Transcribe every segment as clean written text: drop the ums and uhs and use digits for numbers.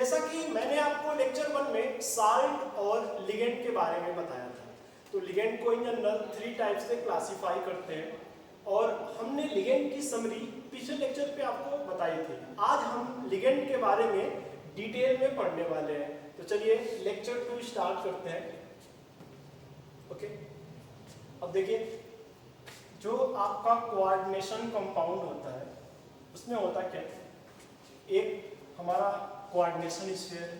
जैसा कि मैंने आपको लेक्चर 1 में साल्ट और लिगेंड के बारे में बताया था, तो लिगेंड को इन जनरल 3 टाइप से क्लासिफाई करते हैं और हमने लिगेंड की समरी पिछले लेक्चर पे आपको बताई थी। आज हम लिगेंड के बारे में डिटेल में पढ़ने वाले हैं, तो चलिए लेक्चर 2 स्टार्ट करते हैं। ओके, अब देखिए, जो आपका कोऑर्डिनेशन कंपाउंड होता है उसमें होता क्या, एक हमारा कोऑर्डिनेशन स्फीयर,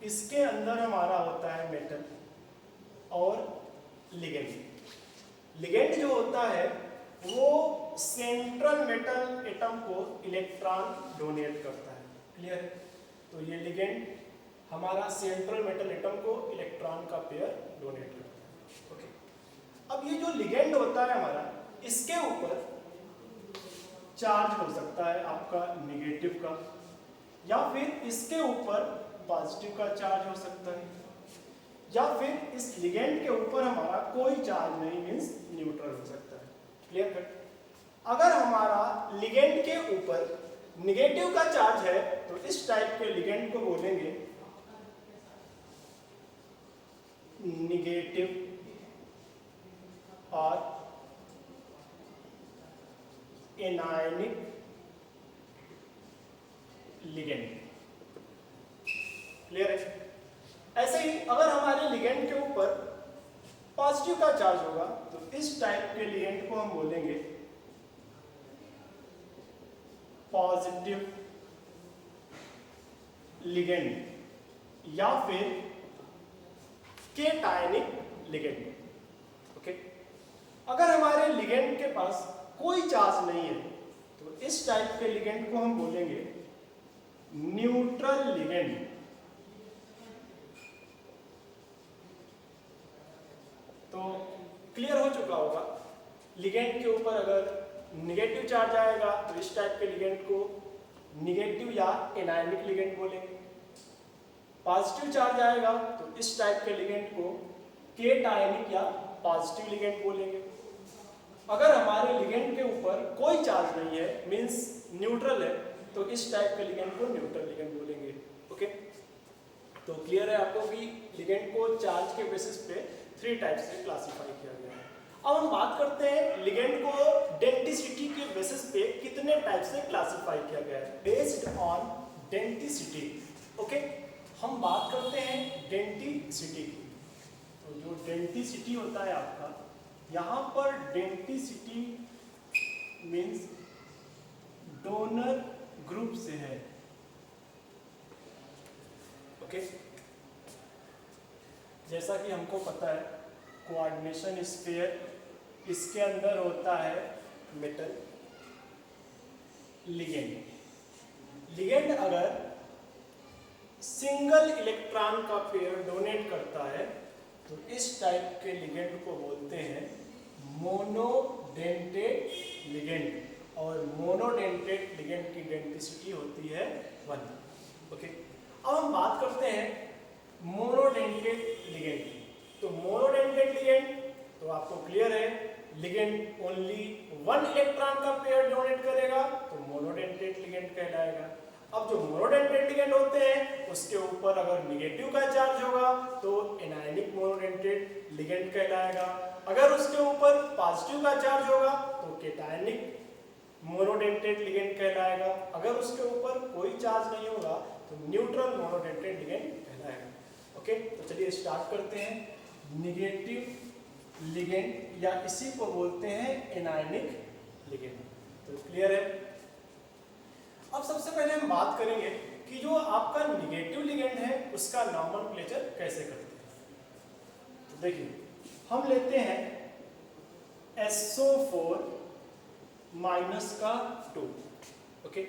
इसके अंदर हमारा होता है मेटल और लिगेंड। लिगेंड जो होता है वो सेंट्रल मेटल एटम को इलेक्ट्रॉन डोनेट करता है। क्लियर है? तो ये लिगेंड हमारा सेंट्रल मेटल एटम को इलेक्ट्रॉन का पेयर डोनेट करता है। ओके, अब ये जो लिगेंड होता है हमारा, इसके ऊपर चार्ज हो सकता है आपका नेगेटिव का, या फिर इसके ऊपर पॉजिटिव का चार्ज हो सकता है, या फिर इस लिगेंड के ऊपर हमारा कोई चार्ज नहीं, मींस न्यूट्रल हो सकता है। Clear cut? अगर हमारा लिगेंड के ऊपर नेगेटिव का चार्ज है तो इस टाइप के लिगेंड को बोलेंगे नेगेटिव और एनायनिक लिगेंड। क्लियर है? ऐसे ही अगर हमारे लिगेंड के ऊपर पॉजिटिव का चार्ज होगा तो इस टाइप के लिगेंड को हम बोलेंगे पॉजिटिव लिगेंड या फिर केटायनिक लिगेंड। ओके, अगर हमारे लिगेंड के पास कोई चार्ज नहीं है तो इस टाइप के लिगेंड को हम बोलेंगे न्यूट्रल लिगेंड। तो क्लियर हो चुका होगा, लिगेंड के ऊपर अगर नेगेटिव चार्ज आएगा तो इस टाइप के लिगेंड को नेगेटिव या एनायनिक लिगेंड बोलेंगे। पॉजिटिव चार्ज आएगा तो इस टाइप के लिगेंड को केटायनिक या पॉजिटिव लिगेंड बोलेंगे। अगर हमारे लिगेंड के ऊपर कोई चार्ज नहीं है, मींस न्यूट्रल है, तो इस टाइप के लिगेंड को न्यूट्रल लिगेंड बोलेंगे। ओके, तो क्लियर है आपको कि लिगेंड को चार्ज के बेसिस पे 3 टाइप से क्लासिफाई किया गया है। अब हम बात करते हैं लिगेंड को डेंसिटी के बेसिस पे कितने टाइप से क्लासिफाई किया गया है, बेस्ड ऑन डेंसिटी। ओके, हम बात करते हैं डेंसिटी की। तो जो डेंसिटी होता है आपका, यहाँ पर डेंसिटी मीन्स डोनर ग्रुप से है। ओके, जैसा कि हमको पता है कोऑर्डिनेशन स्फीयर, इसके अंदर होता है मेटल, लिगेंड। लिगेंड अगर सिंगल इलेक्ट्रॉन का पेयर डोनेट करता है तो इस टाइप के लिगेंड को बोलते हैं मोनोडेंटेट लिगेंड, और मोनोडेंटेट लिगेंड की डेंसिटी होती है 1। ओके, अब हम बात करते हैं मोनोडेंटेट लिगेंड की। तो मोनोडेंटेट लिगेंड, तो आपको क्लियर है, लिगेंड ओनली 1 इलेक्ट्रॉन का पेयर डोनेट करेगा तो मोनोडेंटेट लिगेंड कहलाएगा। अब जो मोनोडेंटेट लिगेंड होते हैं उसके ऊपर अगर नेगेटिव का चार्ज होगा तो एनायनिक मोनोडेंटेट लिगेंड कहलाएगा। अगर उसके ऊपर पॉजिटिव का चार्ज होगा तो केटायनिक मोनोडेंटेट लिगेंड कहलाएगा। अगर उसके ऊपर कोई चार्ज नहीं होगा तो न्यूट्रल मोनोडेंटेट लिगेंड कहलाएगा। ओके, तो चलिए स्टार्ट करते हैं। नेगेटिव लिगेंड या इसी को बोलते हैं एनायनिक लिगेंड। तो क्लियर है? अब सबसे पहले हम बात करेंगे कि जो आपका नेगेटिव लिगेंड है उसका नॉमेनक्लेचर कैसे करते हैं। तो देखिए, हम लेते हैं SO4 माइनस का 2। ओके,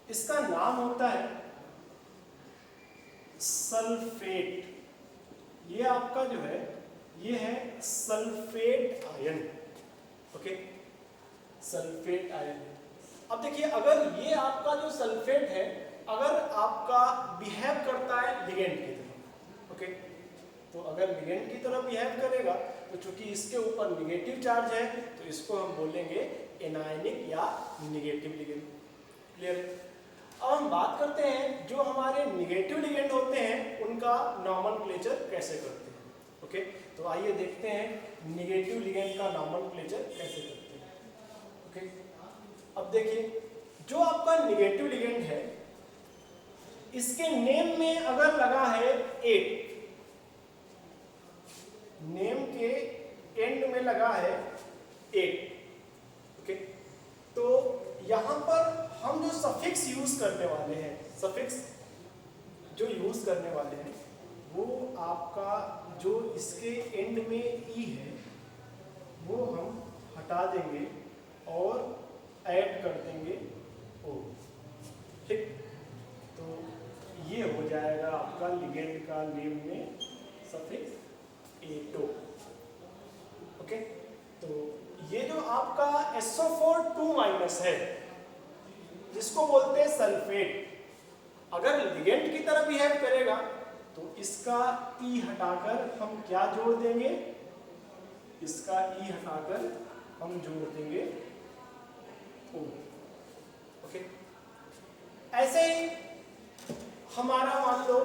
इसका नाम होता है सल्फेट। ये आपका जो है ये है sulphate ion. Okay, sulphate ion. अब देखिए, अगर ये आपका जो सल्फेट है अगर आपका बिहेव करता है लिगेंड की तरह, ओके, तो अगर लिगेंड की तरह बिहेव करेगा तो चूंकि इसके ऊपर नेगेटिव चार्ज है तो इसको हम बोलेंगे एनायनिक या नेगेटिव लिगेंड। क्लियर है? अब हम बात करते हैं जो हमारे निगेटिव लिगेंड होते हैं उनका नॉमेनक्लेचर कैसे करते हैं। ओके, तो आइए देखते हैं निगेटिव लिगेंड का नॉमेनक्लेचर कैसे करते हैं। ओके, अब देखिए जो आपका निगेटिव लिगेंड है इसके नेम में अगर लगा है 8, नेम के एंड में लगा है 8, ओके, तो यहां पर हम जो सफिक्स यूज करने वाले हैं, सफिक्स जो यूज करने वाले हैं वो आपका जो इसके एंड में ई है वो हम हटा देंगे और ऐड कर देंगे ओ। ठीक, तो ये हो जाएगा आपका लिगेंड का नेम में सफिक्स एटो। ओके, तो ये जो आपका SO4 2- है जिसको बोलते हैं सल्फेट, अगर लिगेंड की तरह बिहेव करेगा तो इसका ई हटाकर हम क्या जोड़ देंगे, इसका ई हटाकर हम जोड़ देंगे ओ। ओके, ऐसे ही हमारा मान लो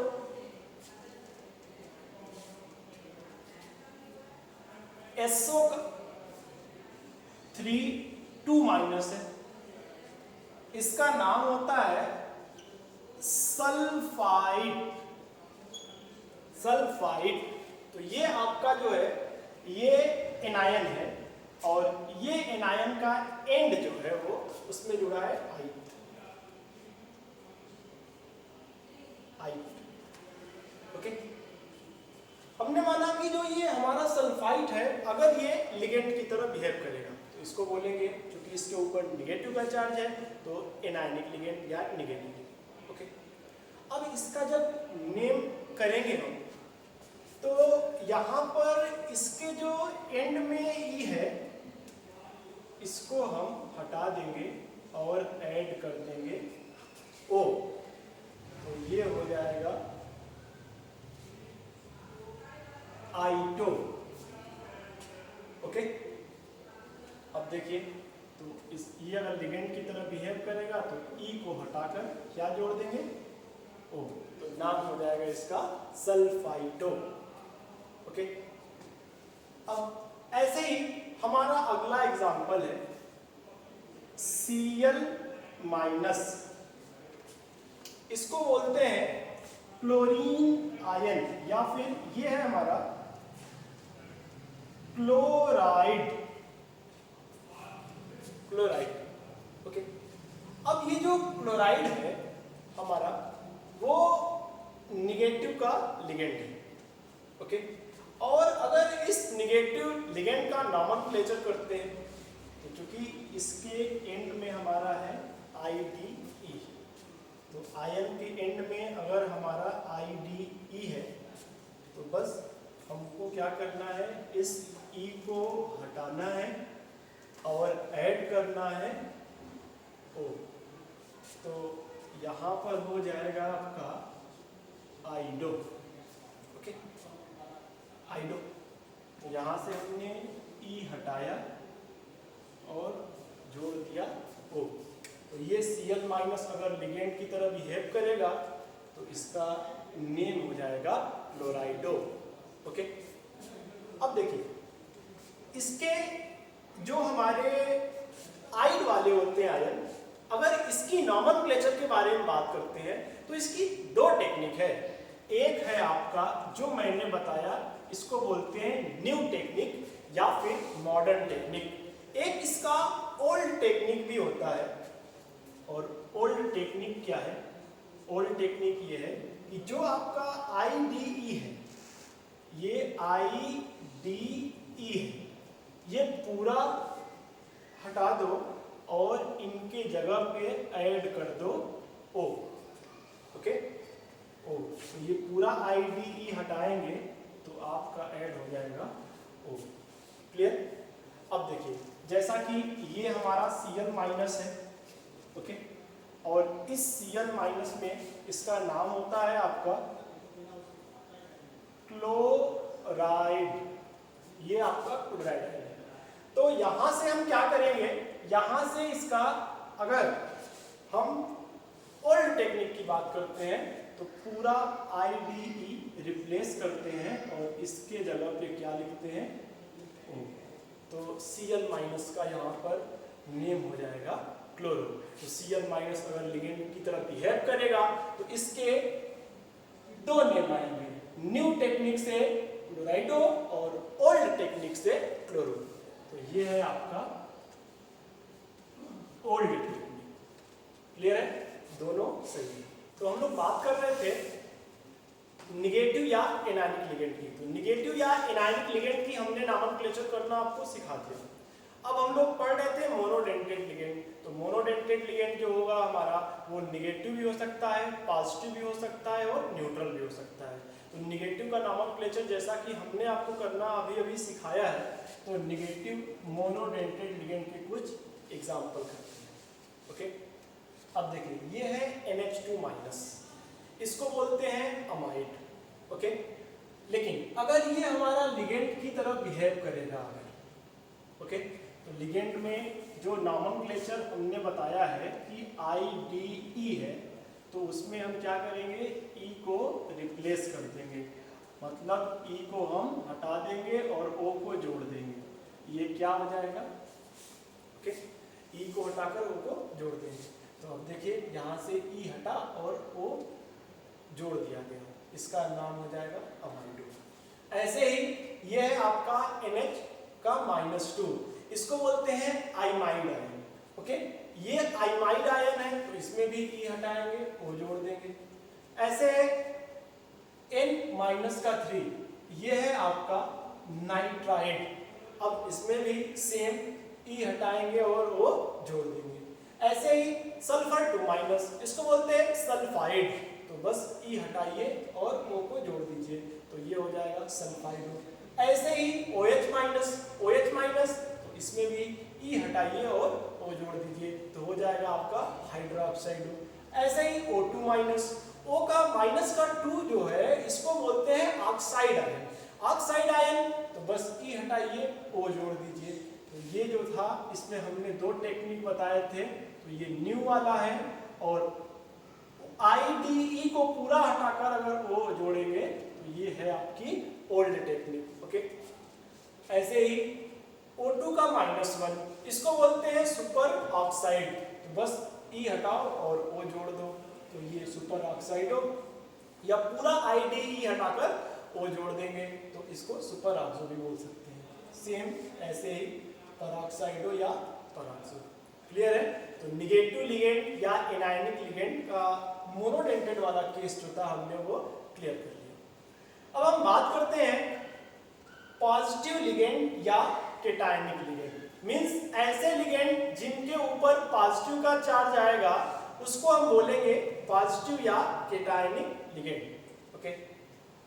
SO3 2- है, इसका नाम होता है सल्फाइड। सल्फाइड, तो ये आपका जो है ये एनायन है और ये एनायन का एंड जो है वो उसमें जुड़ा है आई। ओके, हमने माना कि जो ये हमारा सल्फाइड है अगर ये लिगेंड की तरह बिहेव करेगा तो इसको बोलेंगे, क्योंकि इसके ऊपर निगेटिव का चार्ज है तो एनायनिक लिगेंड या निगेटिव। ओके, अब इसका जब नेम करेंगे हम तो यहाँ पर इसके जो एंड में ई है इसको हम हटा देंगे और ऐड कर देंगे ओ, तो ये हो जाएगा आइटो। ओके, अब देखिए तो इस ई अगर लिगेंड की तरह बिहेव करेगा तो ई को हटाकर क्या जोड़ देंगे ओ, तो नाम हो जाएगा इसका सल्फाइटो। ओके, अब ऐसे ही हमारा अगला एग्जांपल है Cl-, इसको बोलते हैं क्लोरीन आयन या फिर ये है हमारा क्लोराइड। क्लोराइड। ओके, अब ये जो क्लोराइड है हमारा वो निगेटिव का लिगेंड है। ओके, और अगर इस निगेटिव लिगेंड का नॉमेनक्लेचर करते हैं तो चूंकि इसके एंड में हमारा है IDE, तो आयन के एंड में अगर हमारा IDE है तो बस हमको क्या करना है, इस E को हटाना है और ऐड करना है O, तो यहाँ पर हो जाएगा आपका आइडो। ओके, आइडो, तो यहाँ से हमने E हटाया और जोड़ दिया O, तो ये Cl- अगर लिगेंड की तरह बिहेव करेगा तो इसका नेम हो जाएगा क्लोराइडो। ओके, अब देखिए इसके जो हमारे आइड वाले होते हैं आयन, अगर इसकी नॉमेनक्लेचर के बारे में बात करते हैं तो इसकी दो टेक्निक है। एक है आपका जो मैंने बताया, इसको बोलते हैं न्यू टेक्निक या फिर मॉडर्न टेक्निक। एक इसका ओल्ड टेक्निक भी होता है। और ओल्ड टेक्निक क्या है? ओल्ड टेक्निक ये है कि जो आपका IDE है, ये IDE है, ये पूरा हटा दो और इनके जगह पे ऐड कर दो O। ओके, O, तो ये पूरा IDE हटाएंगे तो आपका ऐड हो जाएगा O। क्लियर? अब देखिए जैसा कि ये हमारा Cl- है, ओके, और इस Cl- में इसका नाम होता है आपका क्लोराइड। ये आपका क्लोराइड है। तो यहां से हम क्या करेंगे, यहां से इसका अगर हम ओल्ड टेक्निक की बात करते हैं तो पूरा IDE रिप्लेस करते हैं और इसके जगह पे क्या लिखते हैं O। तो Cl- का यहाँ पर नेम हो जाएगा क्लोरो। तो Cl- अगर लिगेंड की तरह बिहेव करेगा तो इसके दो नेम आएंगे, न्यू टेक्निक से क्लोराइडो और ओल्ड टेक्निक से क्लोरो। तो ये है आपका ओल्ड टेक्निक। क्लियर है, दोनों सही है। तो हम लोग बात कर रहे थे निगेटिव या एनायनिक लिगेंड की। तो निगेटिव या एनायनिक लिगेंड की हमने नॉमेनक्लेचर करना आपको सिखा दिया। अब हम लोग पढ़ रहे थे मोनोडेंटेट लिगेंड। तो मोनोडेंटेट लिगेंड जो होगा हमारा वो निगेटिव भी हो सकता है, पॉजिटिव भी हो सकता है और न्यूट्रल भी हो सकता है। तो निगेटिव का नॉमेनक्लेचर जैसा कि हमने आपको करना अभी अभी सिखाया है, तो निगेटिव मोनोडेंटेट लिगेंड के कुछ एग्जाम्पल करते हैं। ओके, अब देखिए ये है NH2-, इसको बोलते हैं अमाइड। ओके, लेकिन अगर ये हमारा लिगेंड की तरह बिहेव करेगा अगर, ओके, तो लिगेंड में जो नॉमेनक्लेचर हमने बताया है कि IDE है, तो उसमें हम क्या करेंगे, E को रिप्लेस कर देंगे, मतलब E को हम हटा देंगे और O को जोड़ देंगे। ये क्या हो जाएगा, ओके, E को हटाकर O को जोड़ देंगे। तो अब देखिए यहाँ से E हटा और O जोड़ दिया गया, इसका नाम हो जाएगा अमाइडो। ऐसे ही ये है आपका NH-2, इसको बोलते हैं आइमाइड आयन। ओके, ये आइमाइड आयन है तो इसमें भी E हटाएंगे, O जोड़ देंगे। ऐसे N-3, ये है आपका नाइट्राइड, अब इसमें भी सेम E हटाएंगे और O जोड़ देंगे। ऐसे ही सल्फर 2-, इसको बोलते हैं सल्फाइड, तो बस E हटाइए और O को जोड़ दीजिए, तो ये हो जाएगा सल्फाइड। ऐसे ही OH-, तो इसमें भी E हटाइए और O जोड़ दीजिए, तो हो जाएगा आपका हाइड्रोक्साइड। ऐसे ही O2-, O का -2 जो है इसको बोलते हैं ऑक्साइड आयन। ऑक्साइड आयन तो बस E हटाइए, O जोड़ दीजिए। तो ये जो था इसमें हमने दो टेक्निक बताए थे, तो ये न्यू वाला है, और IDE को पूरा हटाकर अगर O जोड़ेंगे तो ये है आपकी ओल्ड टेक्निक। ओके, ऐसे ही O2 का -1, इसको बोलते हैं सुपर ऑक्साइड, तो बस E हटाओ और O जोड़ दो, तो ये सुपर ऑक्साइड हो, या पूरा IDE हटाकर O जोड़ देंगे तो इसको सुपर ऑक्सो भी बोल सकते हैं। सेम ऐसे ही पराक्साइडो या पराक्सो। क्लियर है, तो निगेटिव लिगेंड या एनायनिक लिगेंड का मोनोडेंटेट वाला केस जो था हमने वो क्लियर कर लिया। अब हम बात करते हैं पॉजिटिव लिगेंड या केटायनिक लिगेंड। मींस ऐसे लिगेंड जिनके ऊपर पॉजिटिव का चार्ज आएगा उसको हम बोलेंगे पॉजिटिव या केटायनिक लिगेंड। ओके,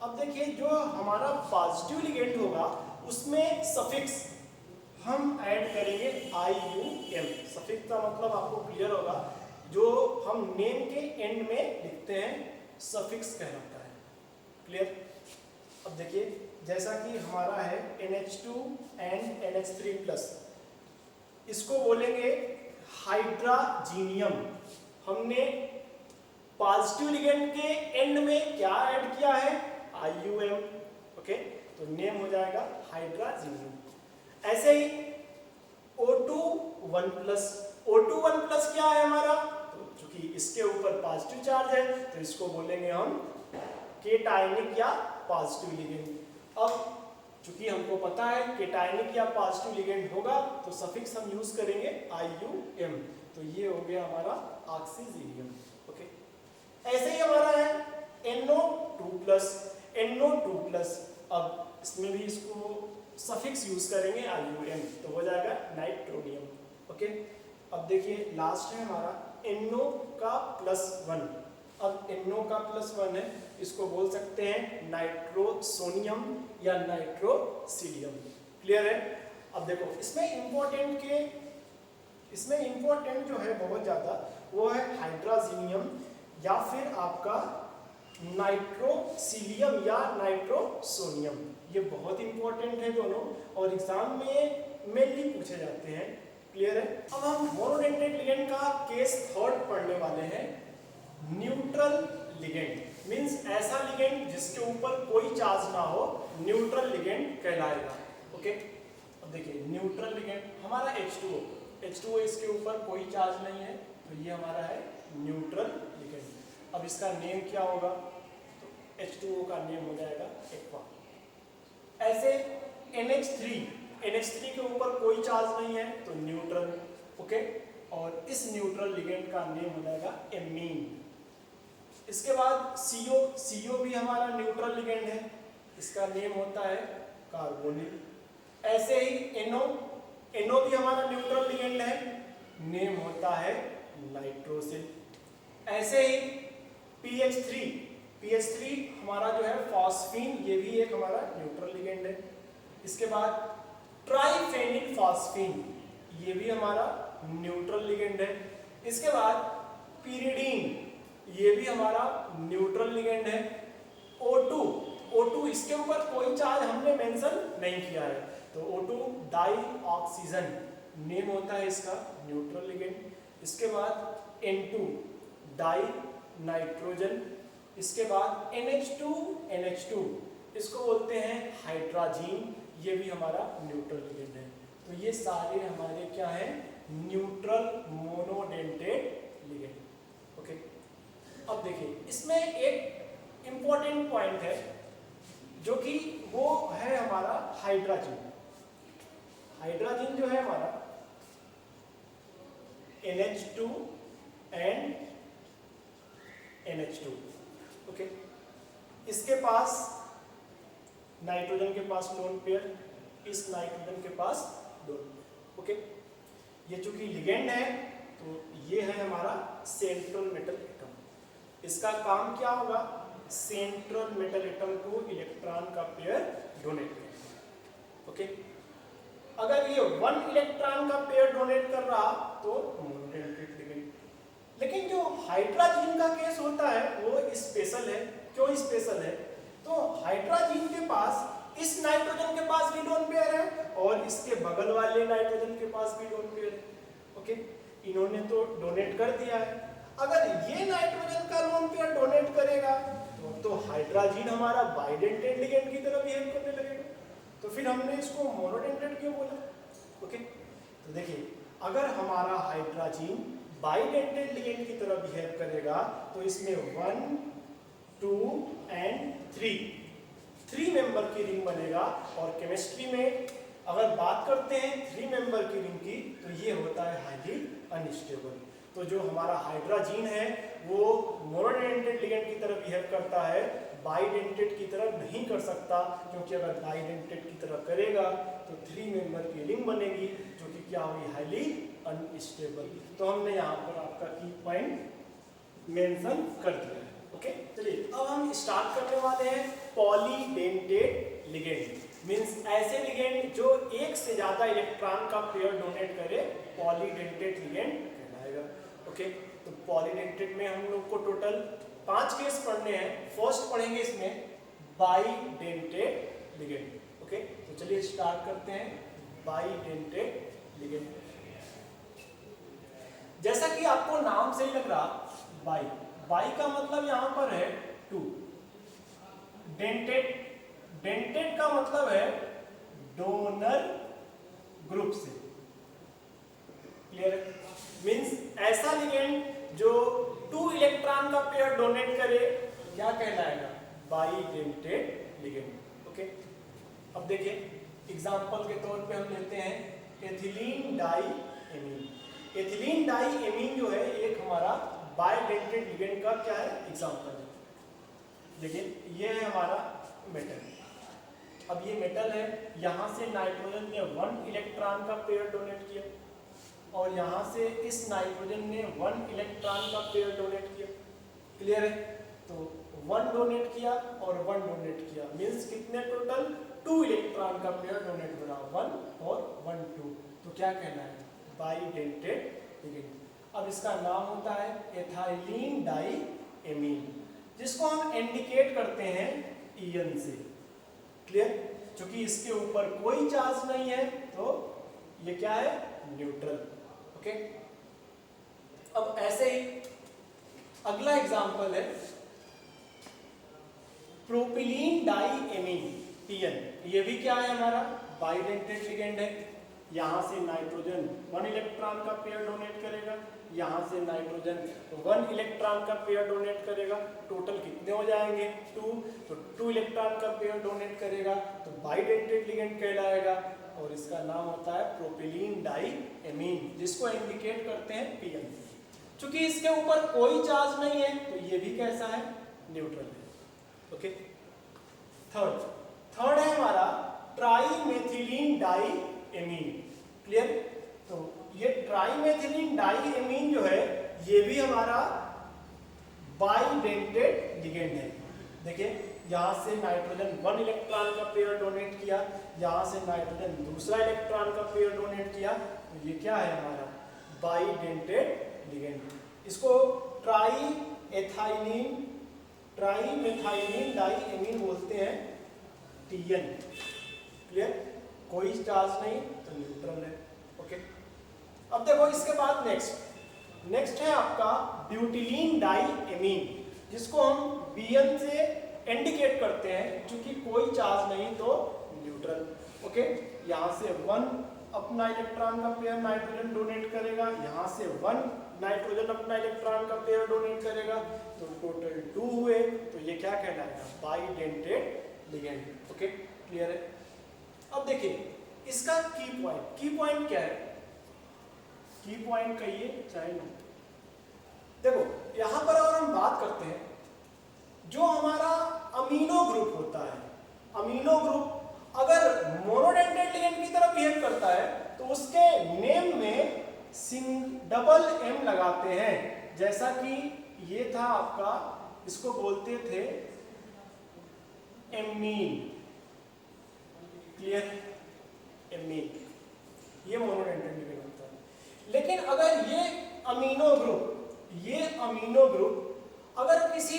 अब देखिए जो हमारा पॉजिटिव लिगेंड होगा उसमें सफिक्स हम ऐड करेंगे IUM। सफिक्स का मतलब आपको क्लियर होगा, जो हम नेम के एंड में लिखते हैं सफिक्स कहलाता है। क्लियर, अब देखिए जैसा कि हमारा है NH2 and NH3+, इसको बोलेंगे हाइड्राजीनियम। हमने पॉजिटिव लिगेंड के एंड में क्या ऐड किया है, IUM। ओके, तो नेम हो जाएगा हाइड्राजीनियम। ऐसे ही O2-1+, O2-1+ क्या है हमारा, तो चूंकि इसके ऊपर पॉजिटिव चार्ज है तो इसको बोलेंगे हम केटायनिक या पॉजिटिव लिगेंड। अब चूंकि हमको पता है केटायनिक या पॉजिटिव लिगेंड होगा तो सफिक्स हम यूज करेंगे IUM, तो ये हो गया हमारा ऑक्सीजीनियम। ओके, ऐसे ही हमारा है NO2+, अब इसमें भी इसको सफिक्स यूज करेंगे IUM, तो हो जाएगा नाइट्रोनियम। ओके, अब देखिए लास्ट है हमारा NO का +1। अब NO का +1 है, इसको बोल सकते हैं नाइट्रोसोनियम या नाइट्रोसीलियम। क्लियर है, अब देखो इसमें इंपॉर्टेंट जो है बहुत ज्यादा वो है हाइड्राजीनियम या फिर आपका नाइट्रोसीलियम या नाइट्रोसोनियम। ये बहुत इंपॉर्टेंट है दोनों, और एग्जाम में मेनली पूछे जाते हैं। क्लियर है, अब हम मोनोडेंटेट लिगेंड का केस थर्ड पढ़ने वाले हैं, न्यूट्रल लिगेंड मींस ऐसा लिगेंड जिसके ऊपर कोई चार्ज ना हो, न्यूट्रल लिगेंड कहलाएगा। ओके, अब देखिए न्यूट्रल लिगेंड हमारा H2O इसके ऊपर कोई चार्ज नहीं है, तो ये हमारा है न्यूट्रल लिगेंड। अब इसका नेम क्या होगा, तो H2O का नेम हो जाएगा एक्वा। ऐसे NH3 के ऊपर कोई चार्ज नहीं है तो न्यूट्रल। ओके, और इस न्यूट्रल लिगेंड का नेम हो जाएगा एमीन। इसके बाद CO भी हमारा न्यूट्रल लिगेंड है, इसका नेम होता है कार्बोनिल। ऐसे ही NO भी हमारा न्यूट्रल लिगेंड है, नेम होता है नाइट्रोसिल। ऐसे ही PH3 हमारा जो है फॉस्फीन, ये भी एक हमारा न्यूट्रल लिगेंड है। इसके बाद ट्राइफेनिल फॉस्फीन, ये भी हमारा न्यूट्रल लिगेंड है। इसके बाद pyridine, ये भी हमारा न्यूट्रल लिगेंड है। O2 इसके ऊपर कोई चार्ज हमने मेंशन नहीं किया है, तो O2 डाई ऑक्सीजन नेम होता है इसका न्यूट्रल लिगेंड। इसके बाद N2 डाई नाइट्रोजन। इसके बाद NH2 इसको बोलते हैं हाइड्रोजीन, ये भी हमारा न्यूट्रल लिगेंड है। तो ये सारे हमारे क्या है, न्यूट्रल मोनोडेंटेट लिगेंड। ओके, अब देखिए इसमें एक इंपॉर्टेंट पॉइंट है जो कि वो है हमारा हाइड्रोजन जो है हमारा NH2 एंड NH2। ओके, इसके पास नाइट्रोजन के पास लोन पेयर, इस नाइट्रोजन के पास लोन। ओके, ये चूंकि लिगेंड है तो ये है हमारा सेंट्रल मेटल एटम। इसका काम क्या होगा, सेंट्रल मेटल एटम को इलेक्ट्रॉन का पेयर डोनेट करेगा। ओके, अगर ये 1 इलेक्ट्रॉन का पेयर डोनेट कर रहा तो मोनोडेंटेट लिगेंड। लेकिन जो हाइड्रोजन का केस होता है वो स्पेशल है। क्यों स्पेशल है, तो हाइड्रोजन के पास इस नाइट्रोजन के पास भी लोन पेयर है और इसके बगल वाले नाइट्रोजन के पास भी लोन पेयर है। ओके, इन्होंने तो डोनेट कर दिया है। अगर ये नाइट्रोजन का लोन पेयर डोनेट करेगा तो हाइड्रोजन हमारा बाइडेंटेट लिगेंड की तरह बिहेव करने लगेगा, तो फिर हमने इसको मोनोडेंटेट क्यों बोला। ओके, तो देखिए अगर हमारा हाइड्रोजन बाइडेंटेट लिगेंड की तरह बिहेव करेगा तो इसमें 1, 2 एंड 3 मेंबर की रिंग बनेगा। और केमिस्ट्री में अगर बात करते हैं 3 मेंबर की रिंग की, तो ये होता है हाईली अनस्टेबल। तो जो हमारा हाइड्रोजन है वो मोनोडेंटेट लिगेंड की तरह बिहेव करता है, बाइडेंटेट की तरह नहीं कर सकता, क्योंकि अगर बाइडेंटेट की तरह करेगा तो 3 मेंबर की रिंग बनेगी जो कि क्या होगी, हाईली अनस्टेबल। तो हमने यहाँ पर आपका की पॉइंट मेंशन कर दिया है। ओके, चलिए अब हम स्टार्ट करने वाले हैं पॉलीडेंटेट लिगेंड। मींस ऐसे लिगेंड जो एक से ज्यादा इलेक्ट्रॉन का पेयर डोनेट करे, पॉलीडेंटेट लिगेंड कहलाएगा। ओके, तो पॉलीडेंटेट में हम लोग को टोटल 5 केस पढ़ने हैं। फर्स्ट पढ़ेंगे इसमें बाइडेंटेट लिगेंड। ओके, तो चलिए स्टार्ट करते हैं बाइडेंटेट लिगेंड। जैसा कि आपको नाम से ही लग रहा, बाई का मतलब यहां पर है 2। डेंटेड का मतलब है डोनर ग्रुप से। क्लियर है, मींस ऐसा लिगेंड जो 2 इलेक्ट्रॉन का पेयर डोनेट करे क्या कहलाएगा, बाइडेंटेट लिगेंड। ओके, अब देखिए एग्जांपल के तौर पे हम लेते हैं ethylene diamine. Ethylene diamine जो है एक हमारा बाइडेंटेट लिगेंड का क्या है एग्जांपल है। देखिए ये है हमारा मेटल। अब ये मेटल है, यहां से नाइट्रोजन ने 1 इलेक्ट्रॉन का पेयर डोनेट किया और यहां से इस नाइट्रोजन ने 1 इलेक्ट्रॉन का पेयर डोनेट किया। क्लियर है, तो 1 डोनेट किया और 1 डोनेट किया, मींस कितने टोटल 2 इलेक्ट्रॉन का पेयर डोनेट हो रहा, 1 और 1 2। तो क्या कहना है, बाइडेंटेट लिगेंड। अब इसका नाम होता है एथिलीन डाई एमीन, जिसको हम इंडिकेट करते हैं EN से। क्लियर, क्योंकि इसके ऊपर कोई चार्ज नहीं है तो ये क्या है, न्यूट्रल। ओके, अब ऐसे ही अगला एग्जांपल है प्रोपिलीन डाईएमीन PN। ये भी क्या है हमारा बाइडेंटेड लिगेंड है। यहाँ से नाइट्रोजन 1 इलेक्ट्रॉन का पेयर डोनेट करेगा, यहाँ से नाइट्रोजन 1 इलेक्ट्रॉन का पेयर डोनेट करेगा। टोटल कितने हो जाएंगे 2, तो 2 इलेक्ट्रॉन का पेयर डोनेट करेगा तो बाइडेंटेड लिगेंड कहलाएगा और इसका नाम होता है प्रोपिलीन डाईएमीन, जिसको इंडिकेट करते हैं PN। चूंकि इसके ऊपर कोई चार्ज नहीं है तो ये भी कैसा है न्यूट्रल है। ओके, थर्ड है हमारा ट्राईमेथिलीन डाईएमीन। क्लियर? तो ये ट्राईमेथिलीन डाईएमीन जो है ये भी हमारा बाइडेंटेड लिगेंड है। देखिए यहाँ से नाइट्रोजन 1 इलेक्ट्रॉन का पेयर डोनेट किया, यहाँ से नाइट्रोजन दूसरा इलेक्ट्रॉन का पेयर डोनेट किया, तो ये क्या है हमारा बाइडेंटेड लिगेंड। इसको ट्राईमेथिलीन डाईएमीन बोलते हैं TN। क्लियर? कोई चार्ज नहीं तो न्यूट्रल है। ओके, अब देखो इसके बाद नेक्स्ट है आपका ब्यूटिलीन डाईएमीन, जिसको हम BN से इंडिकेट करते हैं, क्योंकि कोई चार्ज नहीं तो न्यूट्रल। ओके, यहाँ से 1 अपना इलेक्ट्रॉन का पेयर नाइट्रोजन डोनेट करेगा, यहाँ से 1 नाइट्रोजन अपना इलेक्ट्रॉन का पेयर डोनेट करेगा, तो टोटल 2 हुए, तो ये क्या कहलाएगा बाइडेंटेड लिगेंड। ओके, क्लियर है? अब देखिए इसका की पॉइंट क्या है, की पॉइंट कहिए चाहे ना। देखो यहां पर अगर हम बात करते हैं जो हमारा अमीनो ग्रुप होता है, अमीनो ग्रुप अगर मोनोडेंटेड लिगेंड की तरह बिहेव करता है तो उसके नेम में डबल M लगाते हैं। जैसा कि ये था आपका, इसको बोलते थे एमीन। क्लियर? एमीन, ये मोनोडेंटेड लिगेंड होता है। लेकिन अगर ये अमीनो ग्रुप अगर किसी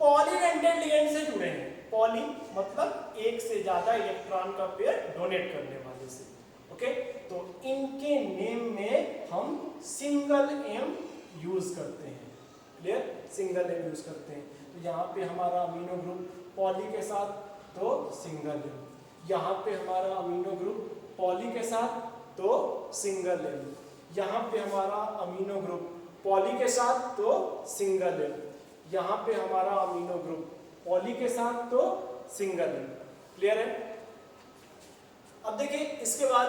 पॉलीडेंटेड लिगेंड से जुड़े हैं, पॉली मतलब एक से ज्यादा इलेक्ट्रॉन का पेयर डोनेट करने वाले से, ओके, तो इनके नेम में हम सिंगल M यूज करते हैं। क्लियर? सिंगल M यूज करते हैं। तो यहाँ पे हमारा अमीनो ग्रुप पॉली के साथ तो सिंगल M, यहाँ पे हमारा अमीनो ग्रुप पॉली के साथ तो सिंगल M, यहाँ पे हमारा अमीनो ग्रुप पॉली के साथ तो सिंगल M, यहाँ पे हमारा अमीनो ग्रुप पॉली के साथ तो सिंगल M। क्लियर है? अब देखिए इसके बाद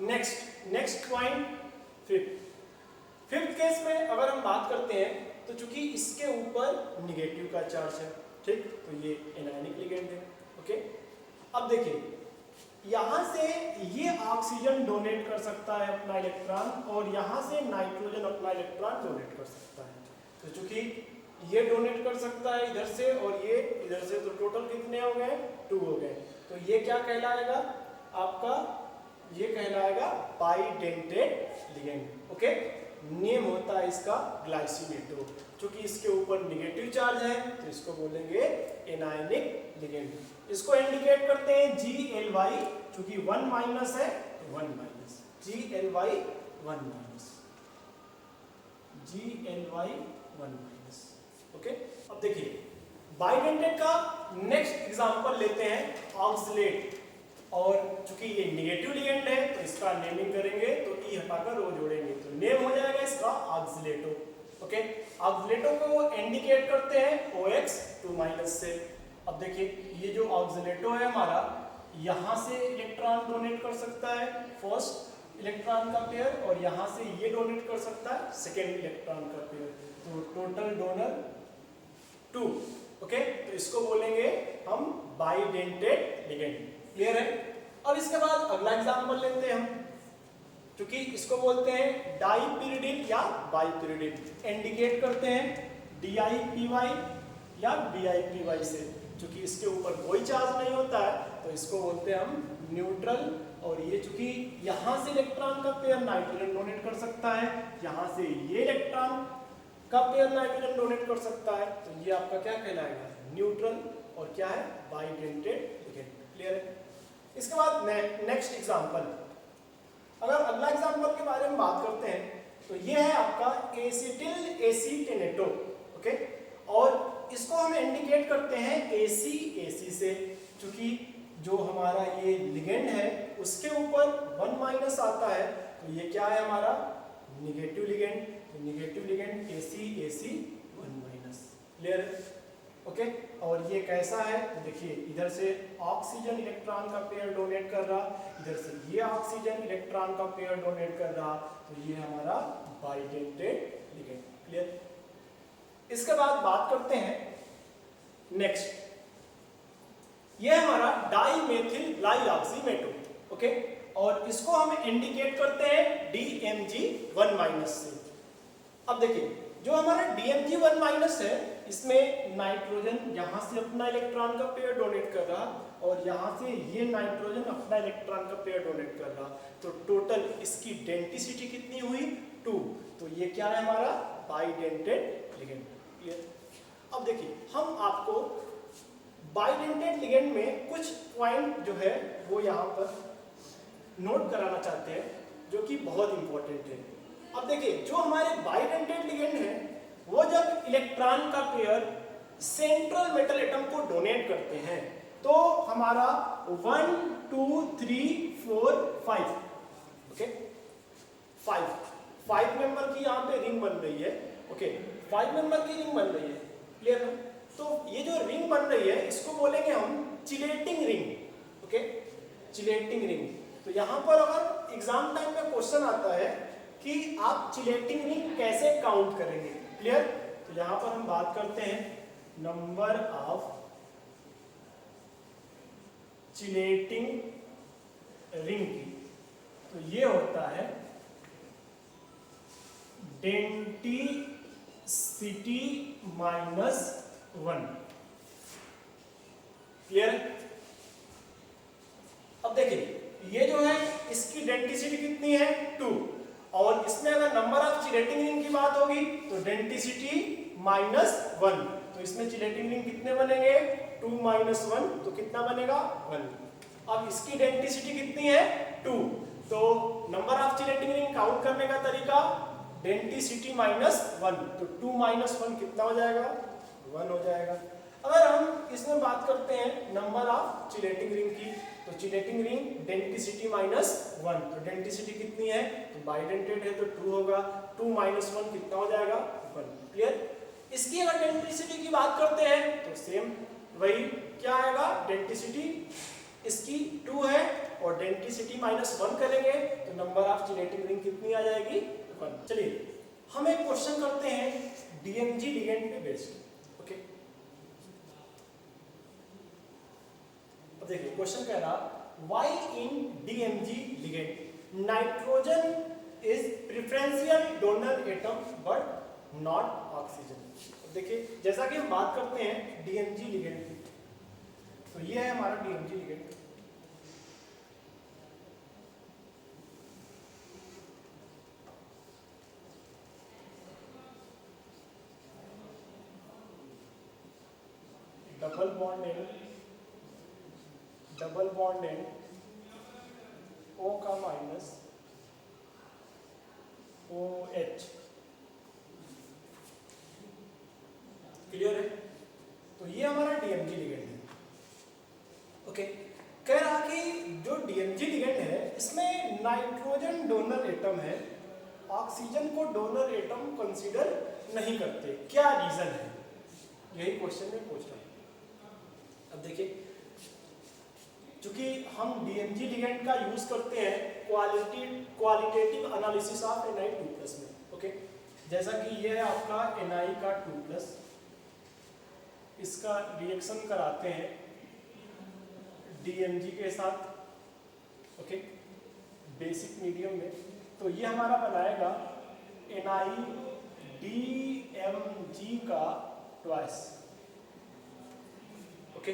नेक्स्ट पॉइंट फिफ्थ केस में अगर हम बात करते हैं तो चूंकि इसके ऊपर निगेटिव का चार्ज है, ठीक, तो ये एनायनिक लिगेंड है। ओके, अब देखिए यहां से ये ऑक्सीजन डोनेट कर सकता है अपना इलेक्ट्रॉन और यहां से नाइट्रोजन अपना इलेक्ट्रॉन डोनेट कर सकता है। तो चूंकि ये डोनेट कर सकता है इधर से और ये इधर से, तो टोटल कितने हो गए 2 हो गए। तो ये क्या कहलाएगा आपका, ये कहलाएगा बाइडेंटेड लिगेंड। ओके, नेम होता है इसका ग्लाइसिनेटो। चूंकि इसके ऊपर निगेटिव चार्ज है तो इसको बोलेंगे एनायनिक लिगेंड। इसको इंडिकेट करते हैं GLY, चूंकि 1 माइनस है तो 1 minus, GLY 1 minus, GLY 1 minus. Okay, अब देखिए बाइडेंटेड का नेक्स्ट एग्जांपल लेते हैं ऑक्सलेट, और चूंकि ये निगेटिव लिगेंड है तो इसका नेमिंग करेंगे तो ई हटाकर रो जोड़ेंगे तो नेम हो जाएगा इसका ऑक्सलेटो। ओके, ऑक्सलेटो को इंडिकेट करते हैं OX 2- से। अब देखिए ये जो ऑक्सलेटो है हमारा, यहाँ से इलेक्ट्रॉन डोनेट कर सकता है फर्स्ट इलेक्ट्रॉन का पेयर और यहाँ से ये डोनेट कर सकता है सेकेंड इलेक्ट्रॉन का पेयर, तो टोटल डोनर 2। ओके, तो इसको बोलेंगे हम बाइडेंटेड लिगेंड। क्लियर है? अब इसके बाद अगला एग्जांपल लेते हैं हम, क्योंकि इसको बोलते हैं डाइपिरिडिन या बाइपिरिडिन, इंडिकेट करते हैं DIPY या DIPY से। चूंकि इसके ऊपर कोई चार्ज नहीं होता है तो इसको बोलते हैं हम न्यूट्रल। और ये चूंकि यहाँ से इलेक्ट्रॉन का पेयर नाइट्रोजन डोनेट कर सकता है, यहाँ से ये इलेक्ट्रॉन का पेयर नाइट्रोजन डोनेट कर सकता है, तो ये आपका क्या कहलाएगा न्यूट्रल, और क्या है बाइडेंटेड लिगेंड। क्लियर है? इसके बाद नेक्स्ट एग्जांपल, अगर अगला एग्जांपल के बारे में बात करते हैं तो ये है आपका एसिटिल एसीटेनेटो। ओके। और इसको हम इंडिकेट करते हैं AC से, क्योंकि जो हमारा ये लिगेंड है उसके ऊपर 1 माइनस आता है, तो ये क्या है हमारा निगेटिव लिगेंड, तो negative ligand AC 1 minus. Clear? Okay. और ये कैसा है तो देखिए, इधर से ऑक्सीजन इलेक्ट्रॉन का पेयर डोनेट कर रहा, इधर से ये ऑक्सीजन इलेक्ट्रॉन का पेयर डोनेट कर रहा, तो ये हमारा बाइडेंटेड लिगेंड। क्लियर? इसके बाद बात करते हैं नेक्स्ट, ये हमारा डाईमेथिल ब्लाइऑक्सीमेटो। ओके। और इसको हम इंडिकेट करते हैं DMG1 माइनस से। अब देखिए, जो हमारा DMG1 माइनस है इसमें नाइट्रोजन यहां से अपना इलेक्ट्रॉन का पेयर डोनेट कर रहा और यहां से ये नाइट्रोजन अपना इलेक्ट्रॉन का पेयर डोनेट कर रहा, तो टोटल इसकी डेंसिटी कितनी हुई 2, तो ये क्या है हमारा बाइडेंटेड लिगेंड। क्लियर? अब देखिए, हम आपको बाइडेंटेड लिगेंड में कुछ पॉइंट जो है वो यहाँ पर नोट कराना चाहते हैं, जो कि बहुत इंपॉर्टेंट है। अब देखिए, जो हमारे बाइडेंटेड लिगेंड है वो जब इलेक्ट्रॉन का पेयर सेंट्रल मेटल एटम को डोनेट करते हैं तो हमारा 1 2 3 4 5 ओके 5 मेंबर की यहाँ पे रिंग बन रही है। ओके, 5 मेंबर की रिंग बन रही है। क्लियर है? तो ये जो रिंग बन रही है इसको बोलेंगे हम chelating ring. Okay, chelating ring. तो यहाँ पर अगर एग्जाम टाइम में क्वेश्चन आता है कि आप चिलेटिंग रिंग कैसे काउंट करेंगे। क्लियर? तो यहाँ पर हम बात करते हैं नंबर ऑफ चिलेटिंग रिंग की, तो ये होता है डेंसिटी -1। क्लियर? अब देखिए, ये जो है इसकी डेंसिटी कितनी है 2, और इसमें अगर नंबर ऑफ चिलेटिंग रिंग की बात होगी तो डेंसिटी -1, तो इसमें चिलेटिंग रिंग कितने बनेंगे 2 - 1, तो कितना बनेगा 1। अब इसकी डेंसिटी कितनी है 2, तो number of chelating ring count करने का तरीका डेंसिटी -1, तो 2 - 1 कितना हो जाएगा 1 हो जाएगा। अगर हम इसमें बात करते हैं नंबर ऑफ चिलेटिंग रिंग की, तो चिलेटिंग रिंग डेंसिटी -1, तो डेंसिटी कितनी है तो बाइडेंटेड है तो 2 होगा, 2 - 1 कितना हो जाएगा 1। क्लियर? इसकी अगर डेंसिटी की बात करते हैं तो सेम वही क्या आएगा, डेंसिटी इसकी 2 है और डेंसिटी -1 करेंगे तो नंबर ऑफ चिलेटिंग रिंग कितनी आ जाएगी 1। चलिए हम एक क्वेश्चन करते हैं DMG लिगेंड पे बेस्ड। ओके, अब देखिए क्वेश्चन कह रहा why in DMG ligand nitrogen is preferential donor atom but not oxygen. देखिए, जैसा कि हम बात करते हैं DMG लिगेंड की, तो ये है हमारा DMG ligand. Double bond and O का माइनस OH। क्लियर है? तो ये हमारा DMG लिगेंड है। ओके, कह रहा कि जो DMG लिगेंड है इसमें नाइट्रोजन डोनर एटम है, ऑक्सीजन को डोनर एटम कंसीडर नहीं करते, क्या रीजन है? यही क्वेश्चन में पूछ रहा हूं। अब देखिए, चूंकि हम DMG लिगेंड का यूज करते हैं क्वालिटेटिव एनालिसिस ऑफ Ni2+ में। ओके, जैसा कि ये है आपका Ni का 2+, इसका रिएक्शन कराते हैं DMG के साथ। ओके, बेसिक मीडियम में, तो ये हमारा बनाएगा NiDMG का ट्वाइस। ओके,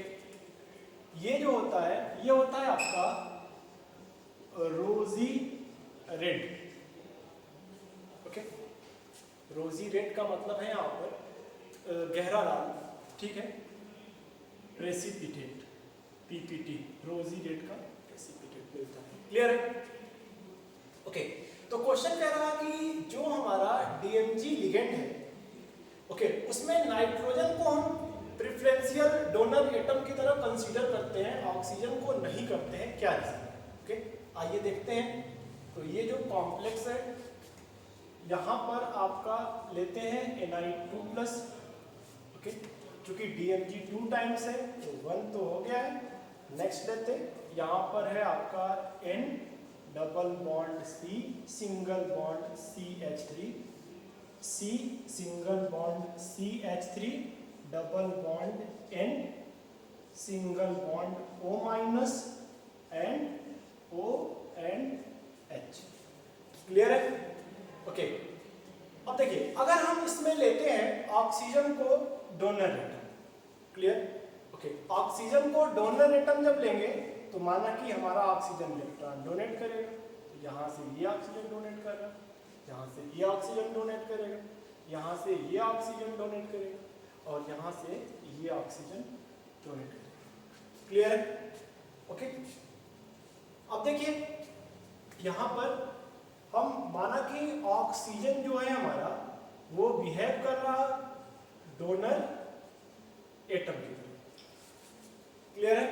ये जो होता है ये होता है आपका रोजी रेड। ओके, रोजी रेड का मतलब है यहाँ पर गहरा लाल। ठीक है, प्रेसिपिटेट PPT, रोजी रेड का प्रेसिपिटेट मिलता है। क्लियर है? ओके, तो क्वेश्चन कह रहा कि जो हमारा DMG लिगेंड है ओके, उसमें नाइट्रोजन को हम प्रेफरेंशियल डोनर एटम की तरह कंसीडर करते हैं, ऑक्सीजन को नहीं करते हैं, क्या रीजन है? ओके, आइए देखते हैं। तो ये जो कॉम्प्लेक्स है यहाँ पर आपका लेते हैं Na2+, ओके, चूंकि DMG 2 टाइम्स है तो 1 तो हो गया है। नेक्स्ट लेते हैं, यहाँ पर है आपका N double bond C single bond CH3, C single bond CH3 double bond N single bond O- and O and H। Clear है? ओके, अब देखिए अगर हम इसमें लेते हैं ऑक्सीजन को donor atom, clear? Okay, oxygen को डोनर एटम जब लेंगे तो माना कि हमारा ऑक्सीजन इलेक्ट्रॉन डोनेट करेगा, तो यहाँ से ये ऑक्सीजन डोनेट कर रहा है, यहाँ से ये ऑक्सीजन डोनेट करेगा, यहाँ से ये ऑक्सीजन डोनेट करेगा और यहाँ से ये ऑक्सीजन डोनेट करेगा। क्लियर है? ओके, अब देखिए यहाँ पर हम माना कि ऑक्सीजन जो है हमारा वो बिहेव कर रहा डोनर एटम की तरह। क्लियर है?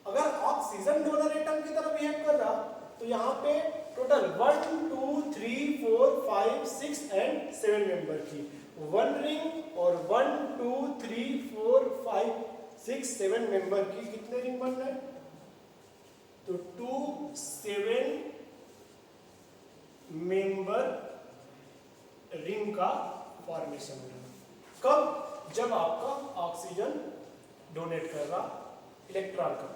अगर ऑक्सीजन डोनर एटम की तरह बिहेव कर रहा तो यहाँ पे टोटल 1 2 3 4 5 6 एंड 7 मेंबर की 1 रिंग और 1 2 3 4 5 6 7 मेंबर की कितने रिंग बन रहे हैं? तो 2 7 मेंबर रिंग का फॉर्मेशन हो रहा। कब? जब आपका ऑक्सीजन डोनेट कर रहा इलेक्ट्रॉन का।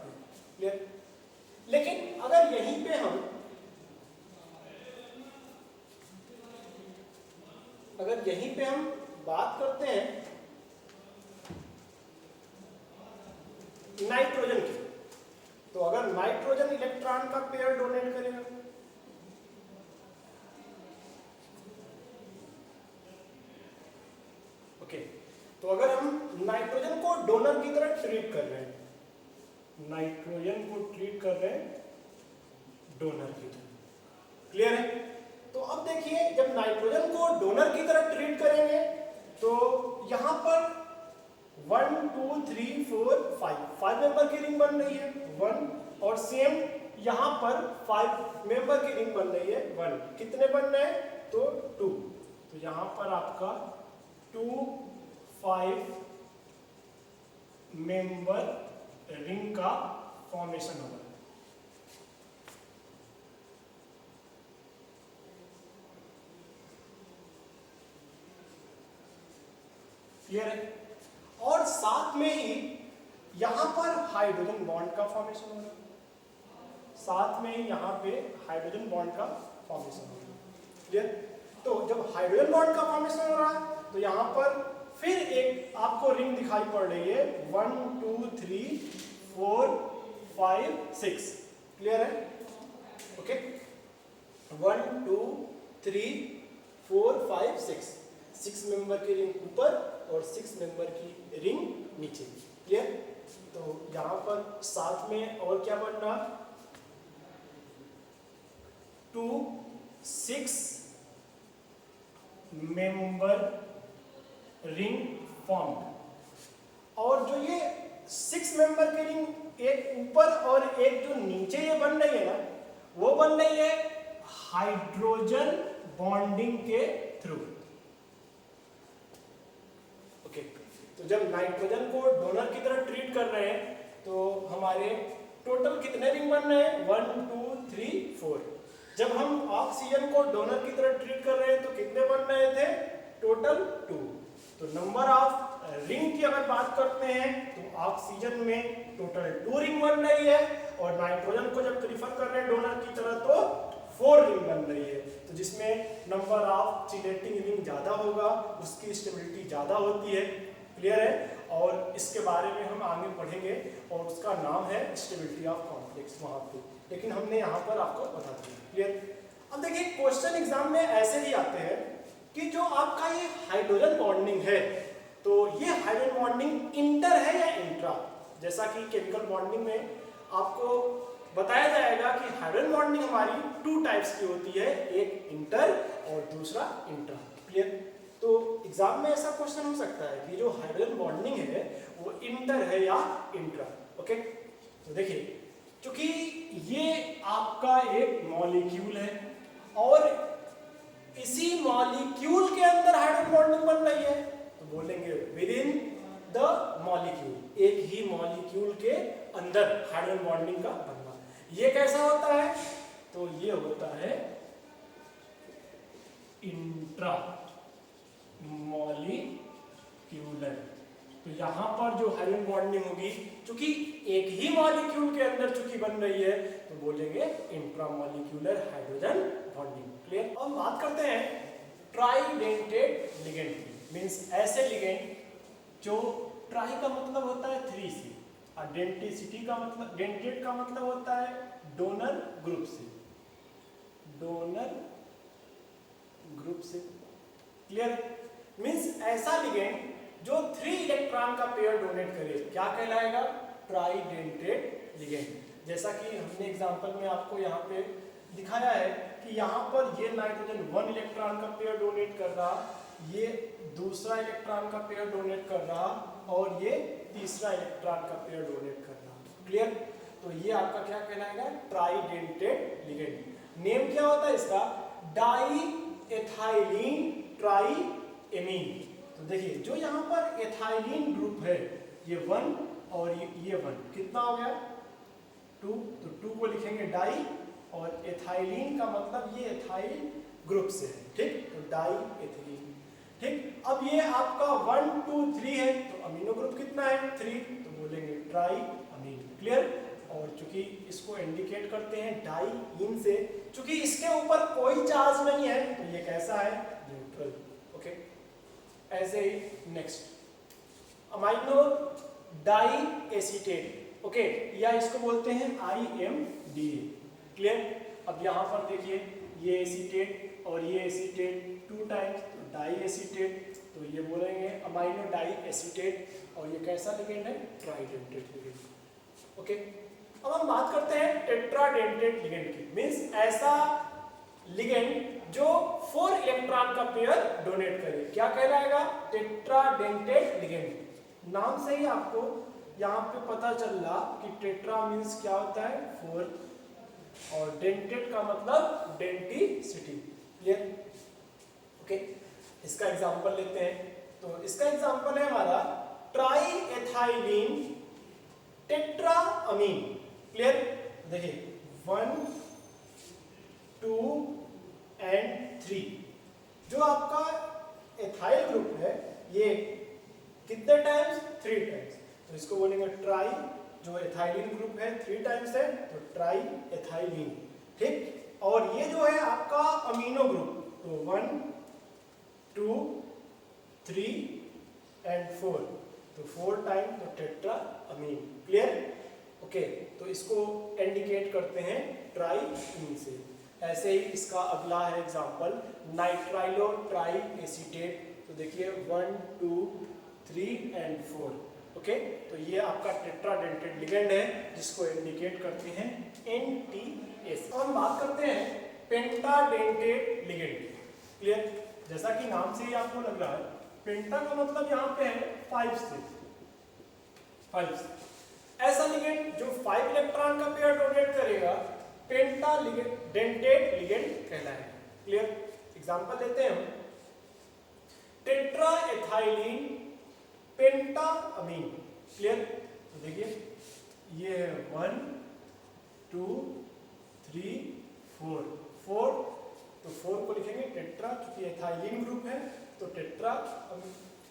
क्लियर? लेकिन अगर यहीं पे हम बात करते हैं नाइट्रोजन की, तो अगर नाइट्रोजन इलेक्ट्रॉन का पेयर डोनेट करेगा, ओके, तो अगर हम नाइट्रोजन को डोनर की तरह ट्रीट कर रहे हैं, नाइट्रोजन को ट्रीट कर रहे हैं डोनर की तरह। क्लियर है? तो अब देखिए जब नाइट्रोजन को डोनर की तरह ट्रीट करेंगे तो यहां पर 1 2 3 4 5 मेंबर की रिंग बन रही है 1, और सेम यहां पर 5 मेंबर की रिंग बन रही है 1। कितने बन रहे हैं? तो 2। तो यहां पर आपका 2 5 मेंबर रिंग का फॉर्मेशन होगा। क्लियर है? और साथ में ही यहां पर हाइड्रोजन बॉन्ड का फॉर्मेशन हो रहा है, साथ में ही यहां पे हाइड्रोजन बॉन्ड का फॉर्मेशन हो रहा है। क्लियर? तो जब हाइड्रोजन बॉन्ड का फॉर्मेशन हो रहा है तो यहां पर फिर एक आपको रिंग दिखाई पड़ रही है 1 2 3 4 5 6। क्लियर है? ओके, 1 2 3 4 5 6 मेंबर की रिंग ऊपर और 6 मेंबर की रिंग नीचे। क्लियर? तो यहां पर साथ में और क्या बन रहा? 2 6 मेंबर रिंग फॉर्म्ड। और जो ये 6 मेंबर की रिंग एक ऊपर और एक जो नीचे ये बन रही है ना, वो बन रही है हाइड्रोजन बॉन्डिंग के थ्रू। ओके, तो जब नाइट्रोजन को डोनर की तरह ट्रीट कर रहे हैं तो हमारे टोटल कितने रिंग बन रहे हैं? 1 2 3 4। जब हम ऑक्सीजन को डोनर की तरह ट्रीट कर रहे हैं तो कितने बन रहे थे? टोटल 2। तो नंबर ऑफ रिंग की अगर बात करते हैं तो ऑक्सीजन में टोटल 2 रिंग बन रही है, और नाइट्रोजन को जब प्रीफर कर रहे हैं डोनर की तरह तो 4 रिंग बन रही है। तो जिसमें नंबर ऑफ चिलेटिंग रिंग ज्यादा होगा, उसकी स्टेबिलिटी ज्यादा होती है। क्लियर है? और इसके बारे में हम आगे पढ़ेंगे और उसका नाम है स्टेबिलिटी ऑफ कॉम्प्लेक्स वहां पे, लेकिन हमने यहाँ पर आपको बता दिया। क्लियर? अब देखिए क्वेश्चन एग्जाम में ऐसे ही आते हैं कि जो आपका ये हाइड्रोजन बॉन्डिंग है, तो ये हाइड्रोजन बॉन्डिंग इंटर है या इंट्रा? जैसा कि केमिकल बॉन्डिंग में आपको बताया जाएगा कि हाइड्रोजन बॉन्डिंग हमारी 2 टाइप्स की होती है, एक इंटर और दूसरा इंट्रा। क्लियर। तो एग्जाम में ऐसा क्वेश्चन हो सकता है कि जो हाइड्रोजन बॉन्डिंग है वो इंटर है या इंट्रा। ओके, तो देखिए क्योंकि ये आपका एक मॉलिक्यूल है और इसी मॉलिक्यूल के अंदर हाइड्रोजन बॉन्डिंग बन रही है, तो बोलेंगे विद इन द मॉलिक्यूल, एक ही मॉलिक्यूल के अंदर हाइड्रोजन बॉन्डिंग का बनना। ये कैसा होता है? तो ये होता है इंट्रा मॉलिक्यूलर। तो यहां पर जो हाइड्रोजन बॉन्डिंग होगी, क्योंकि एक ही मॉलिक्यूल के अंदर चूंकि बन रही है, तो बोलेंगे इंट्रामॉलिक्यूलर हाइड्रोजन बॉन्डिंग। क्लियर। अब बात करते हैं ट्राइडेंटेट लिगेंड की। मींस ऐसे लिगेंड जो ट्राई का मतलब होता है 3 से, और डेंटिसिटी का मतलब, डेंटेट का मतलब होता है डोनर ग्रुप से, डोनर ग्रुप से। क्लियर। मींस ऐसा लिगेंड जो 3 इलेक्ट्रॉन का पेयर डोनेट करे, क्या कहलाएगा? Tridentate ligand. जैसा कि हमने एग्जांपल में आपको यहाँ पे दिखाया है कि यहाँ पर ये नाइट्रोजन 1 इलेक्ट्रॉन का पेयर डोनेट कर रहा, ये दूसरा इलेक्ट्रॉन का पेयर डोनेट कर रहा, और ये तीसरा इलेक्ट्रॉन का पेयर डोनेट कर रहा। क्लियर। तो ये आपका क्या कहलाएगा? Tridentate ligand. नेम क्या होता है इसका? Di ethylene triamine. तो देखिए जो यहाँ पर एथाइलिन ग्रुप है, ये 1 और ये 1, कितना हो गया? 2। तो 2 को लिखेंगे डाई, और एथाइलिन का मतलब ये एथाइल ग्रुप से है। ठीक, तो डाई एथिलीन। ठीक, अब ये आपका 1 2 3 है, तो अमीनो ग्रुप कितना है? 3, तो बोलेंगे ट्राई अमीन। क्लियर। और चूंकि इसको इंडिकेट करते हैं डाई इन से, चूंकि इसके ऊपर कोई चार्ज नहीं है, तो ये कैसा है? न्यूट्रल। ओके, ऐसे ही next amino di acetate. Okay, या इसको बोलते हैं IMDA। क्लियर। अब यहाँ पर देखिए ये एसीटेट और ये एसीटेट 2 टाइम्स, तो डाई एसीटेट, तो ये बोलेंगे अमाइनो डाई एसीटेट, और ये कैसा लिगेंड है? Tridentate ligand. ओके, अब हम बात करते हैं टेट्राडेंटेट लिगेंड की। मींस ऐसा लिगेंड जो 4 इलेक्ट्रॉन का पेयर डोनेट करे, क्या कहलाएगा? Tetradentate ligand. नाम से ही आपको यहाँ पे पता चल रहा कि टेट्रा मींस क्या होता है? 4, और डेंटेट का मतलब डेंटिसिटी। क्लियर। ओके, इसका एग्जांपल लेते हैं। तो इसका एग्जांपल है हमारा ट्राई एथाइलिन टेट्राअमीन। क्लियर। देखिए 1 2 एंड 3, जो आपका एथाइल ग्रुप है ये कितने टाइम्स? 3 टाइम्स, तो इसको बोलेंगे ट्राई। जो एथाइलिन ग्रुप है 3 टाइम्स है, तो ट्राई एथाइलिन। ठीक, और ये जो है आपका अमीनो ग्रुप, तो 1 2 3 एंड 4, तो 4 टाइम, तो टेट्रा अमीन। क्लियर। ओके, तो इसको इंडिकेट करते हैं ट्राई इन से। ऐसे ही इसका अगला है एग्जांपल नाइट्राइलो ट्राई एसीटेट। तो देखिए 1 2 3 एंड 4। ओके, तो ये आपका टेट्राडेंटेट लिगेंड है जिसको इंडिकेट करते हैं NTS। अब हम बात करते हैं पेंटाडेंटेट लिगेंड। क्लियर। जैसा कि नाम से ही आपको लग रहा है, पेंटा का मतलब यहाँ पे है 5 से। ऐसा लिगेंड जो 5 इलेक्ट्रॉन का पेयर डोनेट करेगा, पेंटाडेंटेट लिगेंड कहलाएगा। क्लियर। एग्जांपल लेते हैं हम, टेट्रा एथाइलिन पेंटाअमीन। क्लियर। तो देखिए ये है 1 2 3 4, तो 4 को लिखेंगे टेट्रा, क्योंकि एथाइलिन ग्रुप है, तो tetra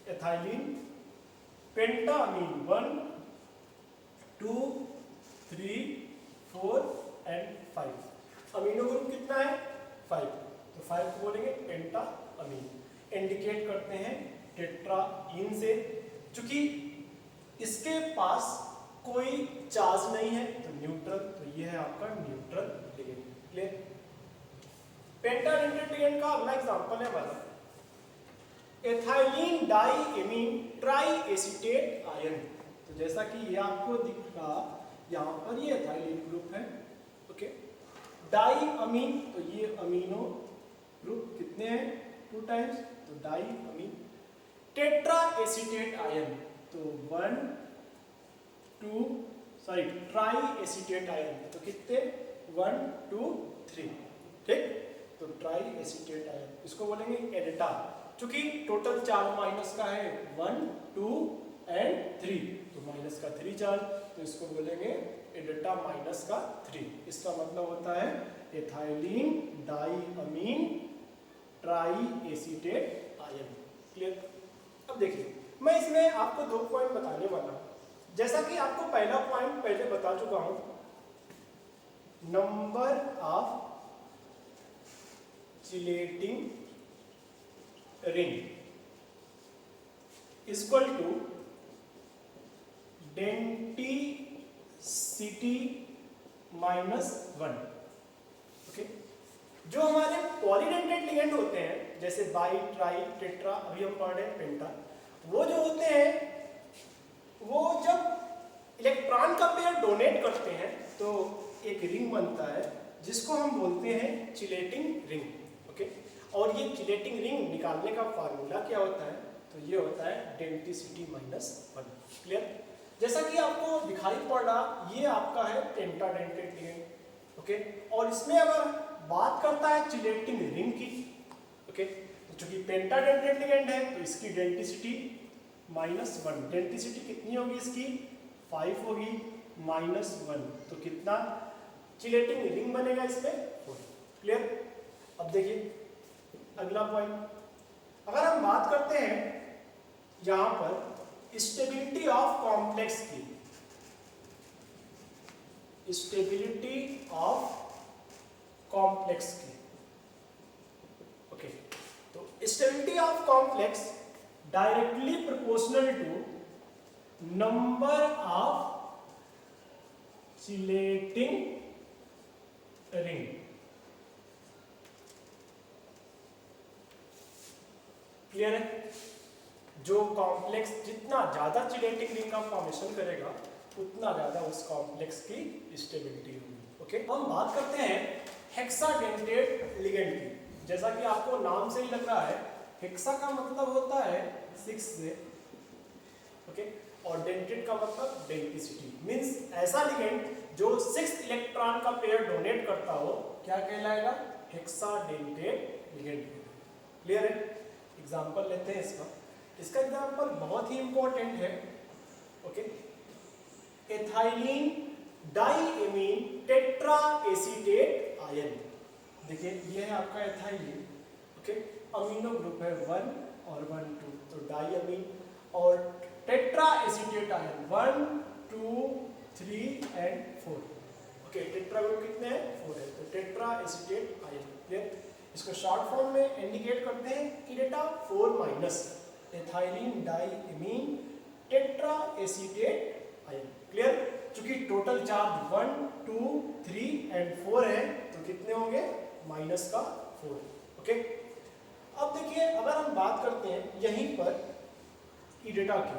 ethylene pentaamine 1 2 3 4 and 5। Amino group कितना है? 5, तो 5 को बोलेंगे पेंटाअमीन। इंडिकेट करते हैं टेट्राइन से, क्योंकि इसके पास कोई चार्ज नहीं है, तो न्यूट्रल, तो ये है आपका न्यूट्रल लिगेंड। क्लियर। पेंटाडेंटेट लिगेंड का अगला एग्जांपल है हमारा एथाइलिन डाईएमीन ट्राई एसीटेट आयन। तो जैसा कि ये आपको दिख रहा, यहाँ पर ये एथाइलिन ग्रुप है। ओके, डाईअमीन, तो ये अमीनो ग्रुप कितने हैं? 2 टाइम्स, तो डाई अमीन। टेट्रा एसीटेट आयन, तो ट्राई एसीटेट आयन, तो कितने 1 2 3, ठीक। तो ट्राई एसीटेट आयन इसको बोलेंगे एडेटा, क्योंकि टोटल चार्ज माइनस का है 1 2 एंड 3, तो माइनस का 3 चार्ज, तो इसको बोलेंगे एडेटा माइनस का 3। इसका मतलब होता है एथाइलिन डाई अमीन ट्राई एसीटेट आयन। क्लियर। अब देखिए मैं इसमें आपको 2 पॉइंट बताने वाला हूं। जैसा कि आपको पहला पॉइंट पहले बता चुका हूं, number of chelating ring equal to denticity -1। Okay, जो हमारे पॉलीडेंटेट लिगेंड होते हैं जैसे बाई ट्राई टेट्रा, अभी हम पढ़ रहे हैं पेंटा, वो जो होते हैं वो जब इलेक्ट्रॉन का पेयर डोनेट करते हैं तो एक रिंग बनता है जिसको हम बोलते हैं चिलेटिंग रिंग। ओके, और ये चिलेटिंग रिंग निकालने का फार्मूला क्या होता है, तो ये होता है डेंसिटी -1। क्लियर। जैसा कि आपको दिखाई पड़ रहा, ये आपका है पेंटाडेंटेट लिगेंड। ओके, और इसमें अगर बात करता है चिलेटिंग रिंग की, ओके, तो चूंकि पेंटाडेंटेट लिगेंड है तो इसकी डेंसिटी -1, डेंसिटी कितनी होगी इसकी 5 होगी, -1 तो कितना चिलेटिंग रिंग बनेगा इसमें 4। क्लियर। अब देखिए अगला पॉइंट, अगर हम बात करते हैं यहां पर स्टेबिलिटी ऑफ कॉम्प्लेक्स की, स्टेबिलिटी ऑफ कॉम्प्लेक्स की, ओके, तो stability of complex directly proportional to number of chelating ring. Clear है। जो कॉम्प्लेक्स जितना ज्यादा चिलेटिंग रिंग का फॉर्मेशन करेगा उतना ज्यादा उस कॉम्प्लेक्स की स्टेबिलिटी होगी। ओके, हम बात करते हैं हेक्साडेंटेट लिगेंड की। जैसा कि आपको नाम से ही लग रहा है, हेक्सा का मतलब होता है 6 से, ओके, और डेंटेट का मतलब डेंसिटी, मींस ऐसा लिगेंड जो 6 इलेक्ट्रॉन का पेयर डोनेट करता हो क्या कहलाएगा, हेक्साडेंटेट लिगेंड। क्लियर है। एग्जांपल लेते हैं इसका एग्जांपल बहुत ही इंपॉर्टेंट है। Okay, ethylene diamine tetra acetate ion. देखिए ये है आपका एथाइलिन, ओके, अमीनो ग्रुप है 1 और 1 2, तो डाईएमीन, और tetra acetate ion 1 2 3 and 4। Okay, tetra group कितने हैं 4 है, तो टेट्रा एसीटेट आयन। क्लियर। इसको शॉर्ट फॉर्म में इंडिकेट करते हैं EDTA 4- ethylene diamine tetra acetate ion. Clear. चूंकि टोटल चार्ज 1 2 3 एंड 4 है तो कितने होंगे -4। ओके, अब देखिए अगर हम बात करते हैं यहीं पर इडेटा की,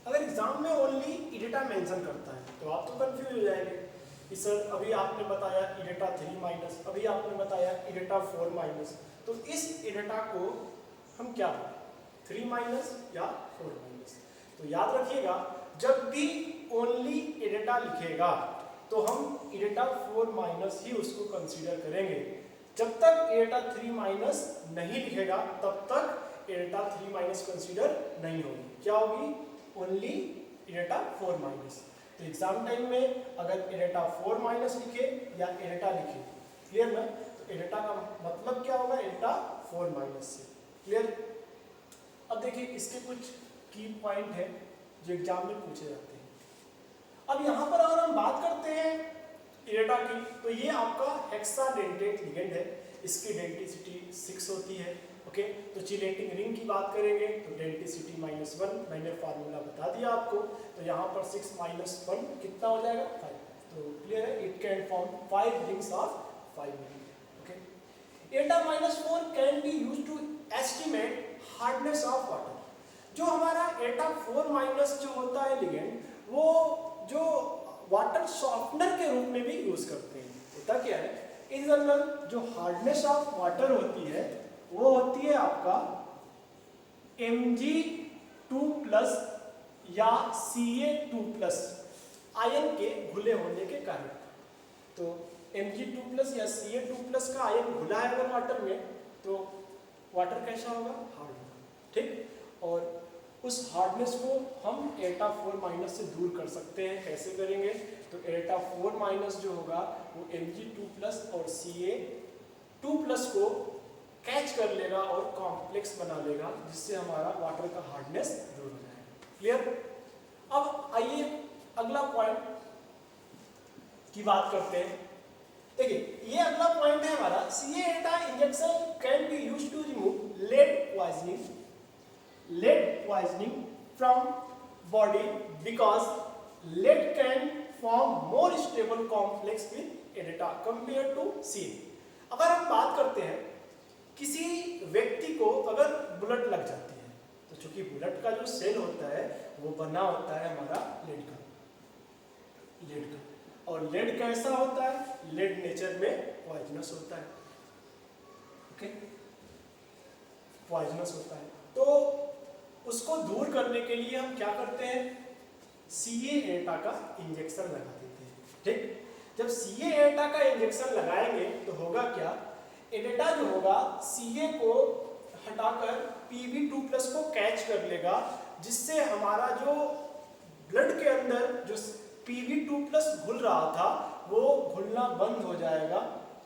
अगर एग्जाम में ओनली इडेटा मेंशन करता है तो आप तो कंफ्यूज हो जाएंगे कि सर अभी आपने बताया इडेटा 3-, अभी आपने बताया इडेटा 4-, तो इस इडेटा को हम क्या 3- या 4-। तो याद रखिएगा जब भी ओनली इडेटा लिखेगा तो हम इडेटा 4- ही उसको कंसीडर करेंगे। जब तक इडेटा 3- नहीं लिखेगा तब तक इडेटा 3- कंसीडर नहीं होगी, क्या होगी ओनली इडेटा 4-। तो एग्जाम टाइम में अगर इडेटा 4- लिखे या इडेटा लिखे, क्लियर ना, तो इडेटा का मतलब क्या होगा इडेटा 4- से। क्लियर। अब देखिए इसके कुछ की पॉइंट है जो एग्जाम में पूछे जाते हैं। अब यहाँ पर अगर हम बात करते हैं इडेटा की, तो ये आपका हेक्साडेंटेट लिगेंड है, इसकी डेंसिटी 6 होती है। ओके, तो चिलेटिंग रिंग की बात करेंगे तो डेंसिटी -1, मैंने फार्मूला बता दिया आपको, तो यहाँ पर 6 - 1 कितना हो जाएगा 5। तो क्लियर है, it can form 5 rings of 5 ring. Okay, EDTA -4 can be used to estimate hardness of water. जो हमारा एटा 4- जो होता है लिगेंड, वो जो वाटर सॉफ्टनर के रूप में भी यूज करते हैं। होता क्या है, इन जनरल जो हार्डनेस ऑफ वाटर होती है वो होती है आपका Mg2+ या Ca2+ आयन के घुले होने के कारण। तो Mg2+ या Ca2+ का आयन घुला है अगर वाटर में तो वाटर कैसा होगा, हार्ड होगा, ठीक। और उस हार्डनेस को हम एटा4- से दूर कर सकते हैं। कैसे करेंगे, तो एटा4- जो होगा वो Mg2+ और Ca2+ को कैच कर लेगा और कॉम्प्लेक्स बना लेगा, जिससे हमारा वाटर का हार्डनेस दूर हो जाएगा। क्लियर। अब आइए अगला पॉइंट की बात करते हैं। देखिए ये अगला पॉइंट है हमारा, Ca EDTA injection can be used to remove lead poisoning from body because lead can form more stable complex with Etah compared to Ca। अगर हम बात करते हैं किसी व्यक्ति को अगर बुलेट लग जाती है तो चूंकि बुलेट का जो सेल होता है वो बना होता है हमारा लेड का, और लेड कैसा होता है, लेड नेचर में पॉइजनस होता है, ओके, पॉइजनस होता है। तो उसको दूर करने के लिए हम क्या करते हैं, Ca एटा का इंजेक्शन लगा देते हैं, ठीक। जब Ca एटा का इंजेक्शन लगाएंगे तो होगा क्या, एटा जो होगा Ca को हटाकर Pb2+ को कैच कर लेगा, जिससे हमारा जो ब्लड के अंदर जो Pb2+ घुल रहा था वो घुलना बंद हो जाएगा।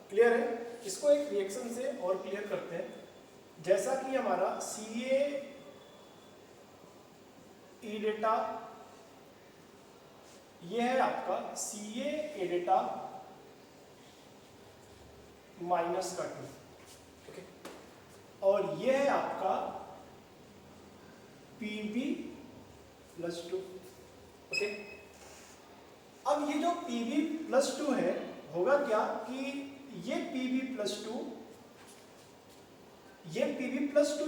क्लियर है। इसको एक रिएक्शन से और क्लियर करते हैं। जैसा कि हमारा Ca एटा, ये है आपका Ca एटा -2, ओके, और ये है आपका Pb+2, ओके। अब ये जो Pb+2 है, होगा क्या कि ये Pb+2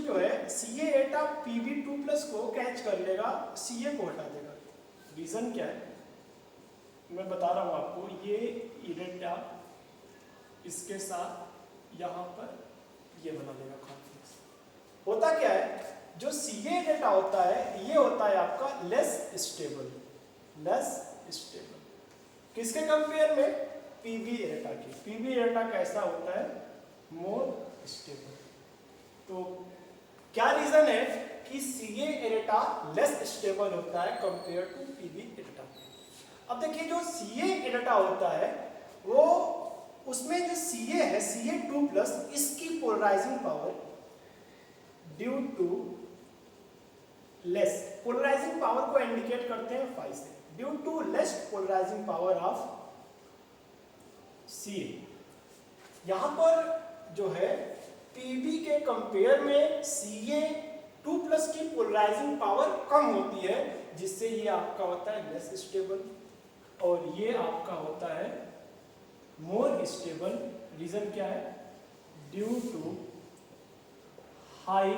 जो है Ca एटा Pb2+ को कैच कर लेगा, Ca को हटा देगा। रीजन क्या है मैं बता रहा हूं आपको। ये एटा इसके साथ यहाँ पर ये बना लेगा कॉम्प्लेक्स। होता क्या है, जो Ca एटा होता है ये होता है आपका लेस स्टेबल, किसके कंपेयर में, Pb एटा के। Pb एटा कैसा होता है, मोर स्टेबल। तो क्या रीजन है कि Ca एटा लेस स्टेबल होता है कंपेयर टू Pb एटा। अब देखिए जो Ca एटा होता है वो, उसमें जो Ca है Ca2+, इसकी polarising power due to less, polarising power को इंडिकेट करते हैं फाई से, due to less polarising power of Ca। यहां पर जो है Pb के कंपेयर में Ca2+ की पोलराइजिंग पावर कम होती है, जिससे ये आपका होता है लेस स्टेबल और ये आपका होता है मोर स्टेबल। रीजन क्या है, due to high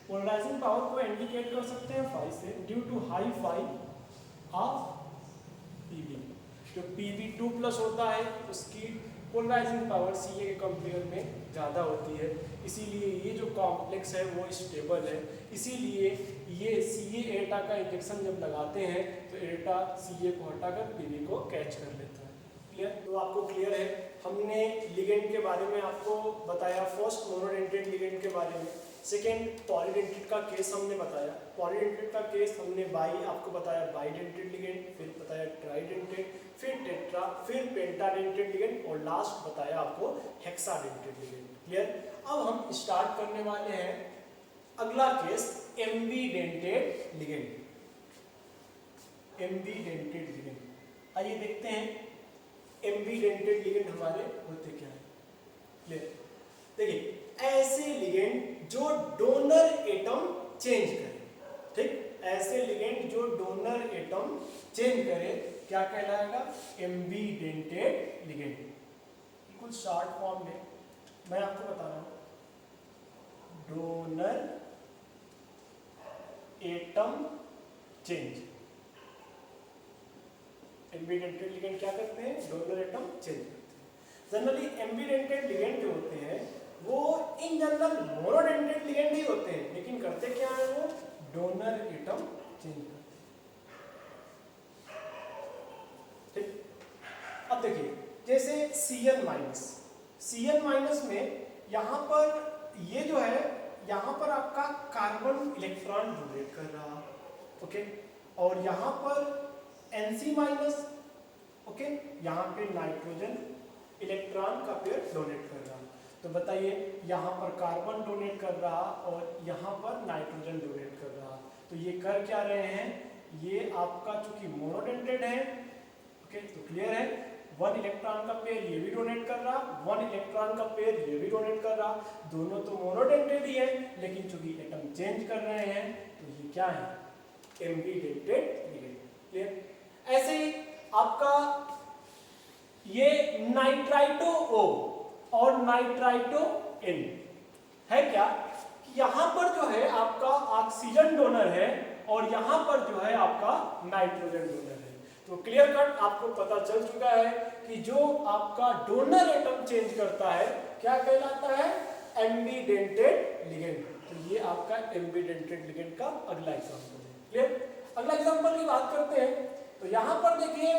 polarising power को इंडिकेट कर सकते हैं फाई से, due to high phi of Pb। जो Pb2+ होता है उसकी पोलराइजिंग पावर Ca के कंपेयर में ज़्यादा होती है, इसीलिए ये जो कॉम्प्लेक्स है वो स्टेबल है। इसीलिए ये Ca एटा का इंजेक्शन जब लगाते हैं तो एटा Ca को हटाकर Pb को कैच कर लेता है। क्लियर। तो आपको क्लियर है, हमने लिगेंड के बारे में आपको बताया, फर्स्ट मोनोडेंटेट लिगेंड के बारे में, सेकेंड पॉलीडेंटेट का केस हमने बताया, पॉलीडेंटेट का केस हमने आपको बताया बाइडेंटेट लिगेंड, फिर बताया ट्राइडेंटेट, फिर टेट्रा, फिर पेंटाडेंटेट लिगेंड और लास्ट बताया आपको हेक्साडेंटेट लिगेंड। क्लियर। अब हम स्टार्ट करने वाले हैं अगला case, ambidentate ligand. Ambidentate ligand आइए देखते हैं एम्बीडेंटेट लिगेंड हमारे होते क्या है। क्लियर। देखिए ऐसे लिगेंड जो डोनर एटम चेंज करे, ठीक, ऐसे लिगेंड जो डोनर एटम चेंज करे क्या कहलाएगा, एम्बीडेंटेट लिगेंड। बिल्कुल शॉर्ट फॉर्म में मैं आपको बता रहा हूं, donor atom change. Ambidentate ligand क्या करते हैं, डोनर एटम चेंज करते हैं। जनरली एम्बीडेंटेड लिगेंड जो होते हैं वो इन जनरल मोनोडेंटेड लिगेंड ही होते हैं, लेकिन करते क्या है वो डोनर एटम चेंज करते हैं। ठीक, अब देखिए जैसे Cn माइनस में यहाँ पर ये जो है यहाँ पर आपका कार्बन इलेक्ट्रॉन डोनेट कर रहा, ओके, और यहाँ पर Nc माइनस, ओके, यहाँ पे नाइट्रोजन इलेक्ट्रॉन का पेयर डोनेट कर रहा। तो बताइए यहाँ पर कार्बन डोनेट कर रहा और यहाँ पर नाइट्रोजन डोनेट कर रहा, तो ये कर क्या रहे हैं, ये आपका चूंकि मोनोडेंटेड है, ओके, तो क्लियर है, 1 इलेक्ट्रॉन का पेयर ये भी डोनेट कर रहा, 1 इलेक्ट्रॉन का पेयर ये भी डोनेट कर रहा, दोनों तो मोनोडेंटेड ही है, लेकिन चूंकि एटम चेंज कर रहे हैं तो ये क्या है, एम्बीडेंटेड लिगेंड। क्लियर। ऐसे ही आपका ये नाइट्राइटो O और नाइट्राइटो N है क्या, कि यहाँ पर जो है आपका ऑक्सीजन डोनर है और यहाँ पर जो है आपका नाइट्रोजन डोनर है। तो क्लियर कट आपको पता चल चुका है कि जो आपका डोनर एटम चेंज करता है क्या कहलाता है, एम्बीडेंटेड लिगेंड। तो ये आपका एम्बीडेंटेड लिगेंड का अगला एग्जांपल है। क्लियर। अगला एग्जांपल की बात करते हैं तो यहाँ पर देखिए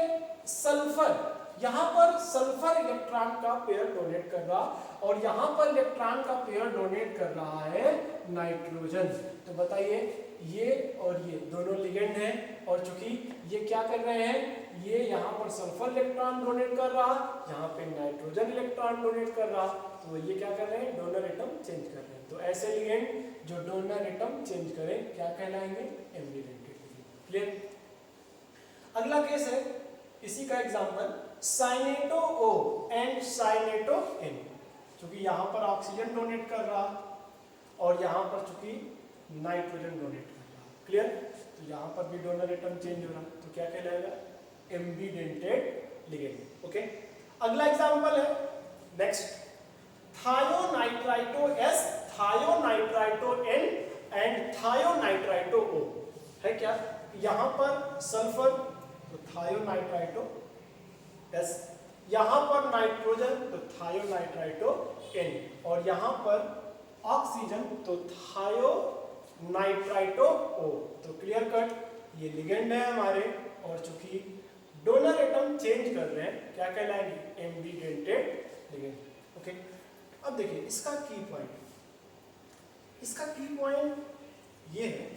सल्फर, यहाँ पर सल्फर इलेक्ट्रॉन का पेयर डोनेट कर रहा और यहाँ पर इलेक्ट्रॉन का पेयर डोनेट कर रहा है नाइट्रोजन। तो बताइए ये और ये दोनों लिगेंड हैं और चूंकि ये क्या कर रहे हैं, ये यहाँ पर सल्फर इलेक्ट्रॉन डोनेट कर रहा, यहाँ पे नाइट्रोजन इलेक्ट्रॉन डोनेट कर रहा, तो ये क्या कर रहे हैं, डोनर एटम चेंज कर रहे हैं। तो ऐसे लिगेंड जो डोनर एटम चेंज करें क्या कहलाएंगे, एम्बीडेंटेड लिगेंड। क्लियर। अगला केस है इसी का एग्जांपल साइनेटो O एंड साइनेटो N। चूंकि यहाँ पर ऑक्सीजन डोनेट कर रहा और यहाँ पर चूंकि नाइट्रोजन डोनेट कर रहा। क्लियर। तो यहाँ पर भी डोनर एटम चेंज हो रहा, तो क्या कहलाएगा, एम्बीडेंटेड लिगेंड। ओके। अगला एग्जांपल है next thionitrito S, thionitrito N and thionitrito O है क्या, यहाँ पर सल्फर तो थायोनाइट्राइटो S, यहाँ पर नाइट्रोजन तो थायोनाइट्राइटो N और यहाँ पर ऑक्सीजन तो थायोनाइट्राइटो O। तो क्लियर कट ये लिगेंड है हमारे और चूंकि डोनर एटम चेंज कर रहे हैं क्या कहलाएंगे, एम्बीडेंटेड लिगेंड। ओके। अब देखिए इसका की पॉइंट, इसका की पॉइंट ये है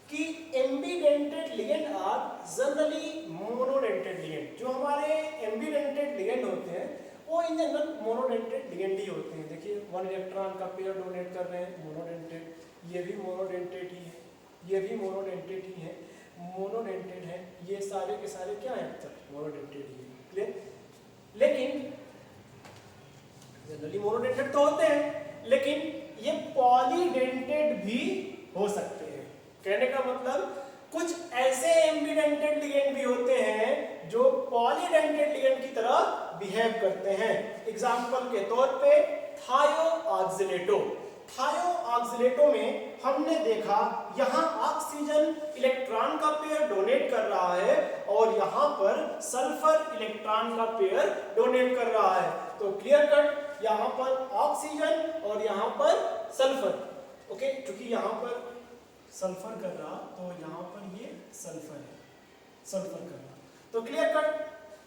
कि ambidentate ligand are generally monodentate ligand. जो हमारे एम्बीडेंटेड लिगेंड होते हैं वो इन जनरल मोनोडेंटेड लिगेंड ही होते हैं। देखिए 1 इलेक्ट्रॉन का पेयर डोनेट कर रहे हैं, मोनोडेंटेड, ये भी मोनोडेंटेड ही है, ये भी मोनोडेंटेड ही है, मोनोडेंटेड है, ये सारे के सारे क्या हैं, मोनोडेंटेड ही है। क्लियर। लेकिन जनरली मोनोडेंटेड तो होते हैं लेकिन ये पॉलीडेंटेड भी हो सकते हैं। कहने का मतलब कुछ ऐसे एम्बीडेंटेड लिगेंड भी होते हैं जो पॉलीडेंटेड लिगेंड की तरह बिहेव करते हैं। एग्जांपल के तौर पे थायोऑक्सिलेटो, थायोऑक्सिलेटो में हमने देखा यहाँ ऑक्सीजन इलेक्ट्रॉन का पेयर डोनेट कर रहा है और यहाँ पर सल्फर इलेक्ट्रॉन का पेयर डोनेट कर रहा है। तो क्लियर कट यहाँ पर ऑक्सीजन और यहाँ पर सल्फर। ओके, क्योंकि यहाँ पर सल्फर कर रहा तो यहाँ पर ये सल्फर है, सल्फर कर रहा। तो क्लियर कट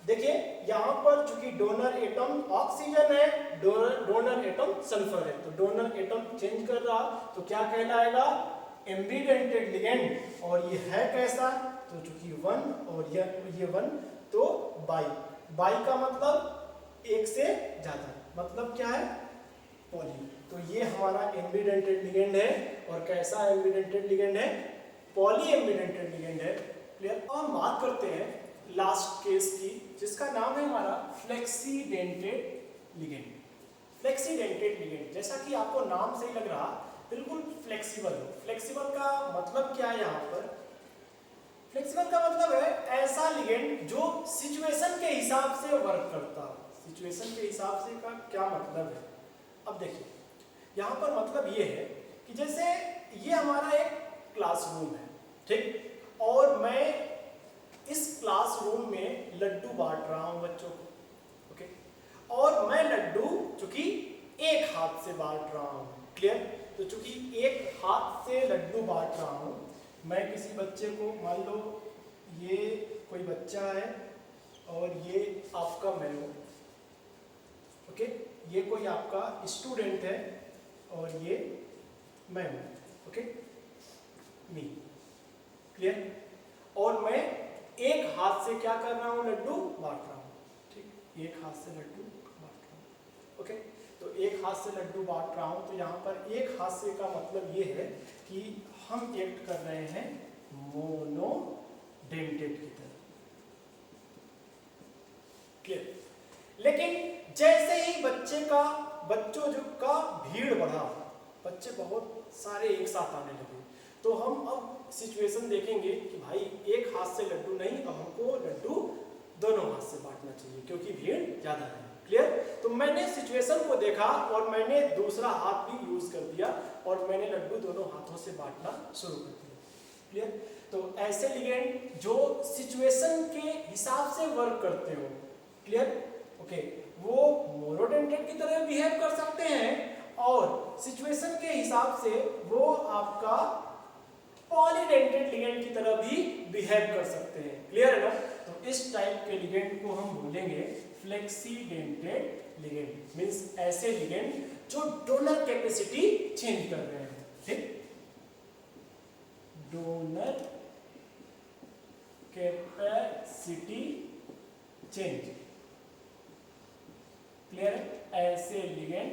देखिए यहाँ पर चूंकि डोनर एटम ऑक्सीजन है, डोनर एटम सल्फर है, तो डोनर एटम चेंज कर रहा तो क्या कहलाएगा, एम्बीडेंटेड लिगेंड। और ये है कैसा, तो चूंकि 1 और ये 1 तो बाई का मतलब एक से ज्यादा, मतलब क्या है, पॉली। तो ये हमारा एम्बीडेंटेड लिगेंड है और कैसा एम्बीडेंटेड लिगेंड है, पॉली एम्बीडेंटेड लिगेंड है। क्लियर। और बात करते हैं लास्ट केस की जिसका नाम है हमारा फ्लेक्सीडेंटेड लिगेंड। फ्लेक्सीडेंटेड लिगेंड जैसा कि आपको नाम से ही लग रहा बिल्कुल फ्लेक्सिबल हो। फ्लेक्सिबल का मतलब क्या है, यहाँ पर फ्लेक्सिबल का मतलब है ऐसा लिगेंड जो सिचुएशन के हिसाब से वर्क करता हो। सिचुएशन के हिसाब से का क्या मतलब है, अब देखिए यहाँ पर मतलब ये है कि जैसे ये हमारा एक क्लासरूम है, ठीक, और मैं इस क्लासरूम में लड्डू बांट रहा हूँ बच्चों को। ओके, और मैं लड्डू चूंकि एक हाथ से बांट रहा हूँ। क्लियर? तो चूंकि एक हाथ से लड्डू बांट रहा हूँ, मैं किसी बच्चे को, मान लो ये कोई बच्चा है और ये आपका मैं हूँ, ओके, ये कोई आपका स्टूडेंट है और ये मैं हूँ, ओके, मी। क्लियर? और मैं एक हाथ से क्या कर रहा हूँ, लड्डू बांट रहा हूँ। ठीक, एक हाथ से लड्डू बांट रहा हूँ। ओके, तो एक हाथ से लड्डू बांट रहा हूँ, तो यहाँ पर एक हाथ से का मतलब ये है कि हम एक्ट कर रहे हैं मोनोडेंटेड की तरह। क्लियर? लेकिन जैसे ही बच्चों जो का भीड़ बढ़ा, बच्चे बहुत सारे एक साथ आने लगे, तो हम अब सिचुएशन देखेंगे कि भाई एक हाथ से लड्डू नहीं, अब हमको लड्डू दोनों हाथ से बांटना चाहिए क्योंकि भीड़ ज्यादा है। क्लियर? तो मैंने सिचुएशन को देखा और मैंने दूसरा हाथ भी यूज कर दिया और मैंने लड्डू दोनों हाथों से बांटना शुरू कर दिया। क्लियर? तो ऐसे लिगेंड जो सिचुएशन के हिसाब से वर्क करते हो, क्लियर, ओके, वो मोनोडेंटेड की तरह बिहेव कर सकते हैं और सिचुएशन के हिसाब से वो आपका पॉलीडेंटेड लिगेंड की तरह भी बिहेव कर सकते हैं। क्लियर है ना? तो इस टाइप के लिगेंड को हम बोलेंगे फ्लेक्सीडेंटेड लिगेंड। मींस ऐसे लिगेंड जो डोनर कैपेसिटी चेंज कर रहे हैं। ठीक, डोनर कैपेसिटी चेंज। क्लियर है? ऐसे लिगेंड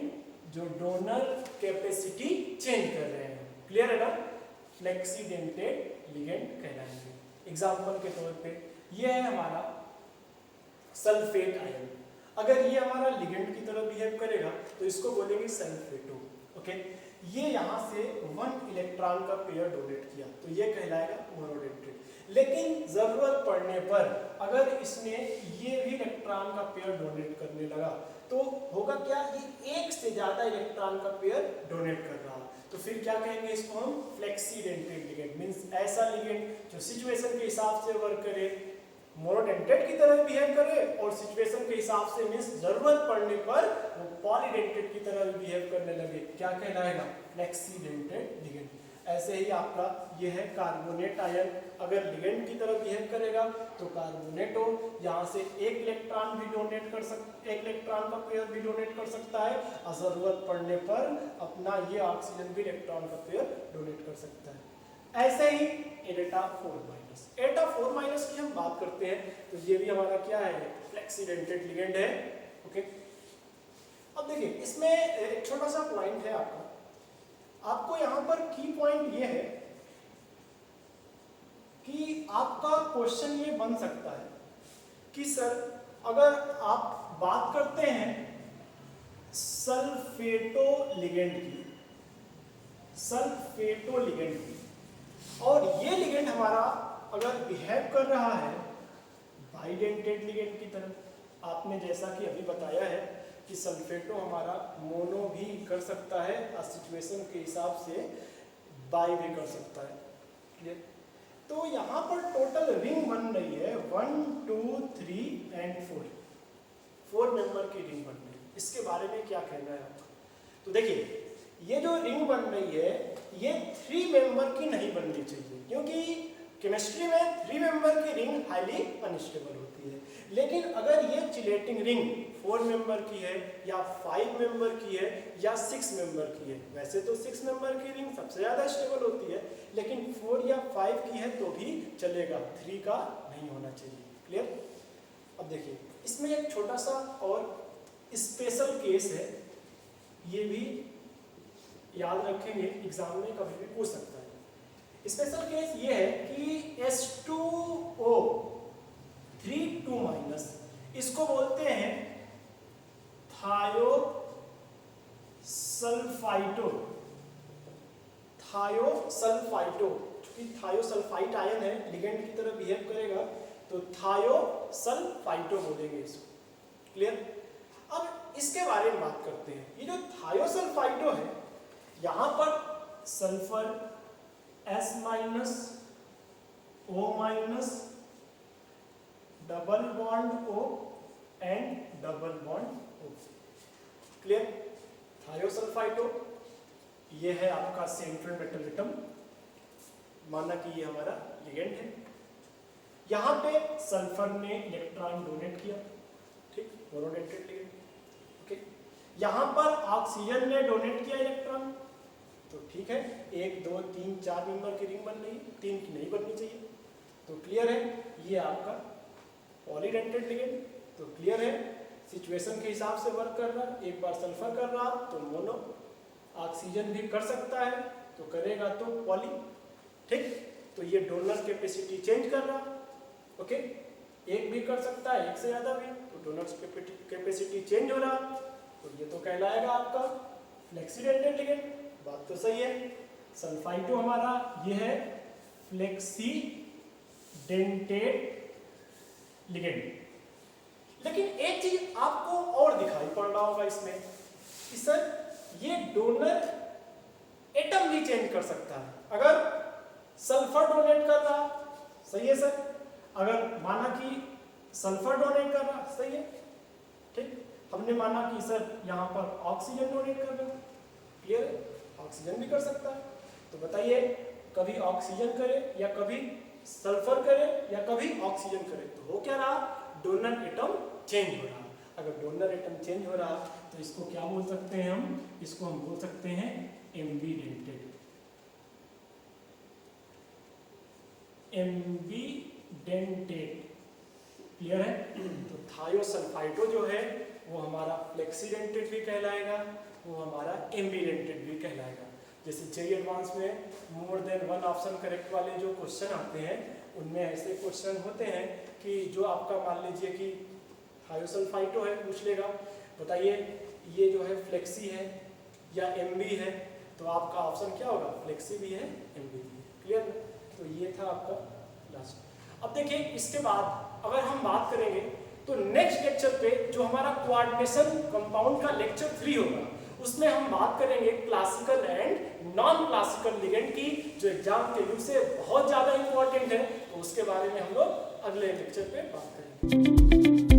जो डोनर कैपेसिटी चेंज कर रहे हैं। क्लियर है ना? फ्लेक्सीडेंटेड लिगेंड कहलाएंगे। एग्जाम्पल के तौर पे ये है हमारा सल्फेट आयन। अगर ये हमारा लिगेंड की तरह बिहेव करेगा तो इसको बोलेंगे सल्फेटो। ओके, ये यहाँ से 1 इलेक्ट्रॉन का पेयर डोनेट किया तो ये कहलाएगा मोनोडेंटेड। लेकिन जरूरत पड़ने पर अगर इसने ये भी इलेक्ट्रॉन का पेयर डोनेट करने लगा तो होगा क्या, ये एक से ज्यादा इलेक्ट्रॉन का पेयर डोनेट कर रहा, तो फिर क्या कहेंगे इसको हम फ्लेक्सीडेंटेड लिगेंड। मींस ऐसा लिगेंड जो सिचुएशन के हिसाब से वर्क करे, मोनोडेंटेड की तरह बिहेव करे और सिचुएशन के हिसाब से मींस जरूरत पड़ने पर वो पॉलीडेंटेड की तरह बिहेव करने लगे, क्या कहलाएगा, फ्लेक्सीडेंटेड लिगेंड। ऐसे ही आपका ये है कार्बोनेट आयन। अगर लिगेंड की तरह बिहेव करेगा तो कार्बोनेटो, यहाँ से एक इलेक्ट्रॉन भी डोनेट कर सकता, एक इलेक्ट्रॉन का पेयर भी डोनेट कर सकता है और जरूरत पड़ने पर अपना ये ऑक्सीजन भी इलेक्ट्रॉन का पेयर डोनेट कर सकता है। ऐसे ही एटा 4- एटा 4- की हम बात करते हैं तो ये भी हमारा क्या है, फ्लेक्सीडेंटेड लिगेंड है। ओके, अब देखिए इसमें एक छोटा सा पॉइंट है आपको यहाँ पर की पॉइंट ये है कि आपका क्वेश्चन ये बन सकता है कि सर अगर आप बात करते हैं सल्फेटो लिगेंड की और ये लिगेंड हमारा अगर बिहेव कर रहा है बाइडेंटेड लिगेंड की तरह, आपने जैसा कि अभी बताया है कि सल्फेटो हमारा मोनो भी कर सकता है और सिचुएशन के हिसाब से बाई भी कर सकता है। क्लियर? तो यहाँ पर टोटल रिंग बन रही है 1 2 3 एंड 4 मेंबर की रिंग बन रही है। इसके बारे में क्या कहना है आपका? तो देखिए ये जो रिंग बन रही है ये 3 मेंबर की नहीं बननी चाहिए क्योंकि केमिस्ट्री में 3 मेंबर की रिंग हाईली अनस्टेबल होती है। लेकिन अगर ये चिलेटिंग रिंग 4 मेंबर की है या 5 मेंबर की है या 6 मेंबर की है, वैसे तो 6 मेंबर की रिंग सबसे ज़्यादा स्टेबल होती है, लेकिन 4 या 5 की है तो भी चलेगा, 3 का नहीं होना चाहिए। क्लियर? अब देखिए इसमें एक छोटा सा और स्पेशल केस है, ये भी याद रखेंगे, एग्जाम में कभी भी पूछ सकता है। स्पेशल केस ये है कि H2O 3 इसको बोलते हैं थायोसल्फाइटो। क्योंकि थायोसल्फाइट आयन है, लिगेंड की तरह बिहेव करेगा तो थायोसल्फाइटो बोलेंगे इसको। क्लियर? अब इसके बारे में बात करते हैं। ये जो थायोसल्फाइटो है यहाँ पर sulphur S- O- double bond O and double bond clear. Thiosulphido ये है आपका सेंट्रल मेटल एटम, माना कि ये हमारा लिगेंड है। यहाँ पे सल्फर ने इलेक्ट्रॉन डोनेट किया, ठीक, मोनोडेंटेड लिगेंड। ओके, यहाँ पर ऑक्सीजन ने डोनेट किया इलेक्ट्रॉन, तो ठीक है, 1 2 3 4 मेंबर की रिंग बन रही है, 3 की नहीं बननी चाहिए। तो क्लियर है, ये आपका पॉलीडेंटेड लिगेंड। तो क्लियर है, सिचुएशन के हिसाब से वर्क कर रहा है। एक बार सल्फर कर रहा तो मोनो, ऑक्सीजन भी कर सकता है तो करेगा तो पॉली, ठीक। तो ये डोनर कैपेसिटी चेंज कर रहा, ओके, एक भी कर सकता है, एक से ज्यादा भी, तो डोनर कैपेसिटी चेंज हो रहा, तो ये तो कहलाएगा आपका फ्लेक्सीडेंटेड लिगेंड। बात तो सही है। सल्फाइडो हमारा ये है फ्लेक्सीडेंटेड लिगेंड। लेकिन एक चीज आपको और दिखाई पड़ रहा होगा इसमें कि सर ये डोनर एटम भी चेंज कर सकता है। अगर सल्फर डोनेट कर रहा, सही है सर, अगर माना कि सल्फर डोनेट कर रहा, सही है, ठीक, हमने माना कि सर यहाँ पर ऑक्सीजन डोनेट कर रहा, क्लियर है, ऑक्सीजन भी कर सकता है। तो बताइए, कभी ऑक्सीजन करे या कभी सल्फर करे या कभी ऑक्सीजन करे, तो हो क्या रहा, डोनर एटम चेंज हो रहा। अगर डोनर एटम चेंज हो रहा तो इसको क्या बोल सकते हैं हम, इसको हम बोल सकते हैं एम्बीडेंटेड, एम्बीडेंटेड, क्लियर है। तो थायोसल्फाइडो जो है वो हमारा फ्लेक्सीडेंटेड भी कहलाएगा, वो हमारा एम्बीडेंटेड भी कहलाएगा। जैसे जेईई एडवांस में more than one option correct वाले जो क्वेश्चन आते हैं, उनमें ऐसे क्वेश्चन होते हैं कि जो आपका मान लीजिए कि थायोसल्फाइडो है, पूछ लेगा बताइए ये जो है फ्लेक्सी है या एमबी है, तो आपका ऑप्शन क्या होगा, फ्लेक्सी भी है एमबी भी है, क्लियर। तो ये था आपका लास्ट। अब देखिए इसके बाद अगर हम बात करेंगे तो नेक्स्ट लेक्चर पे जो हमारा कोऑर्डिनेशन कंपाउंड का लेक्चर 3 होगा, उसमें हम बात करेंगे classical and non classical ligand की, जो एग्जाम के व्यू से बहुत ज्यादा इंपॉर्टेंट है। तो उसके बारे में हम लोग अगले लेक्चर पे बात करेंगे।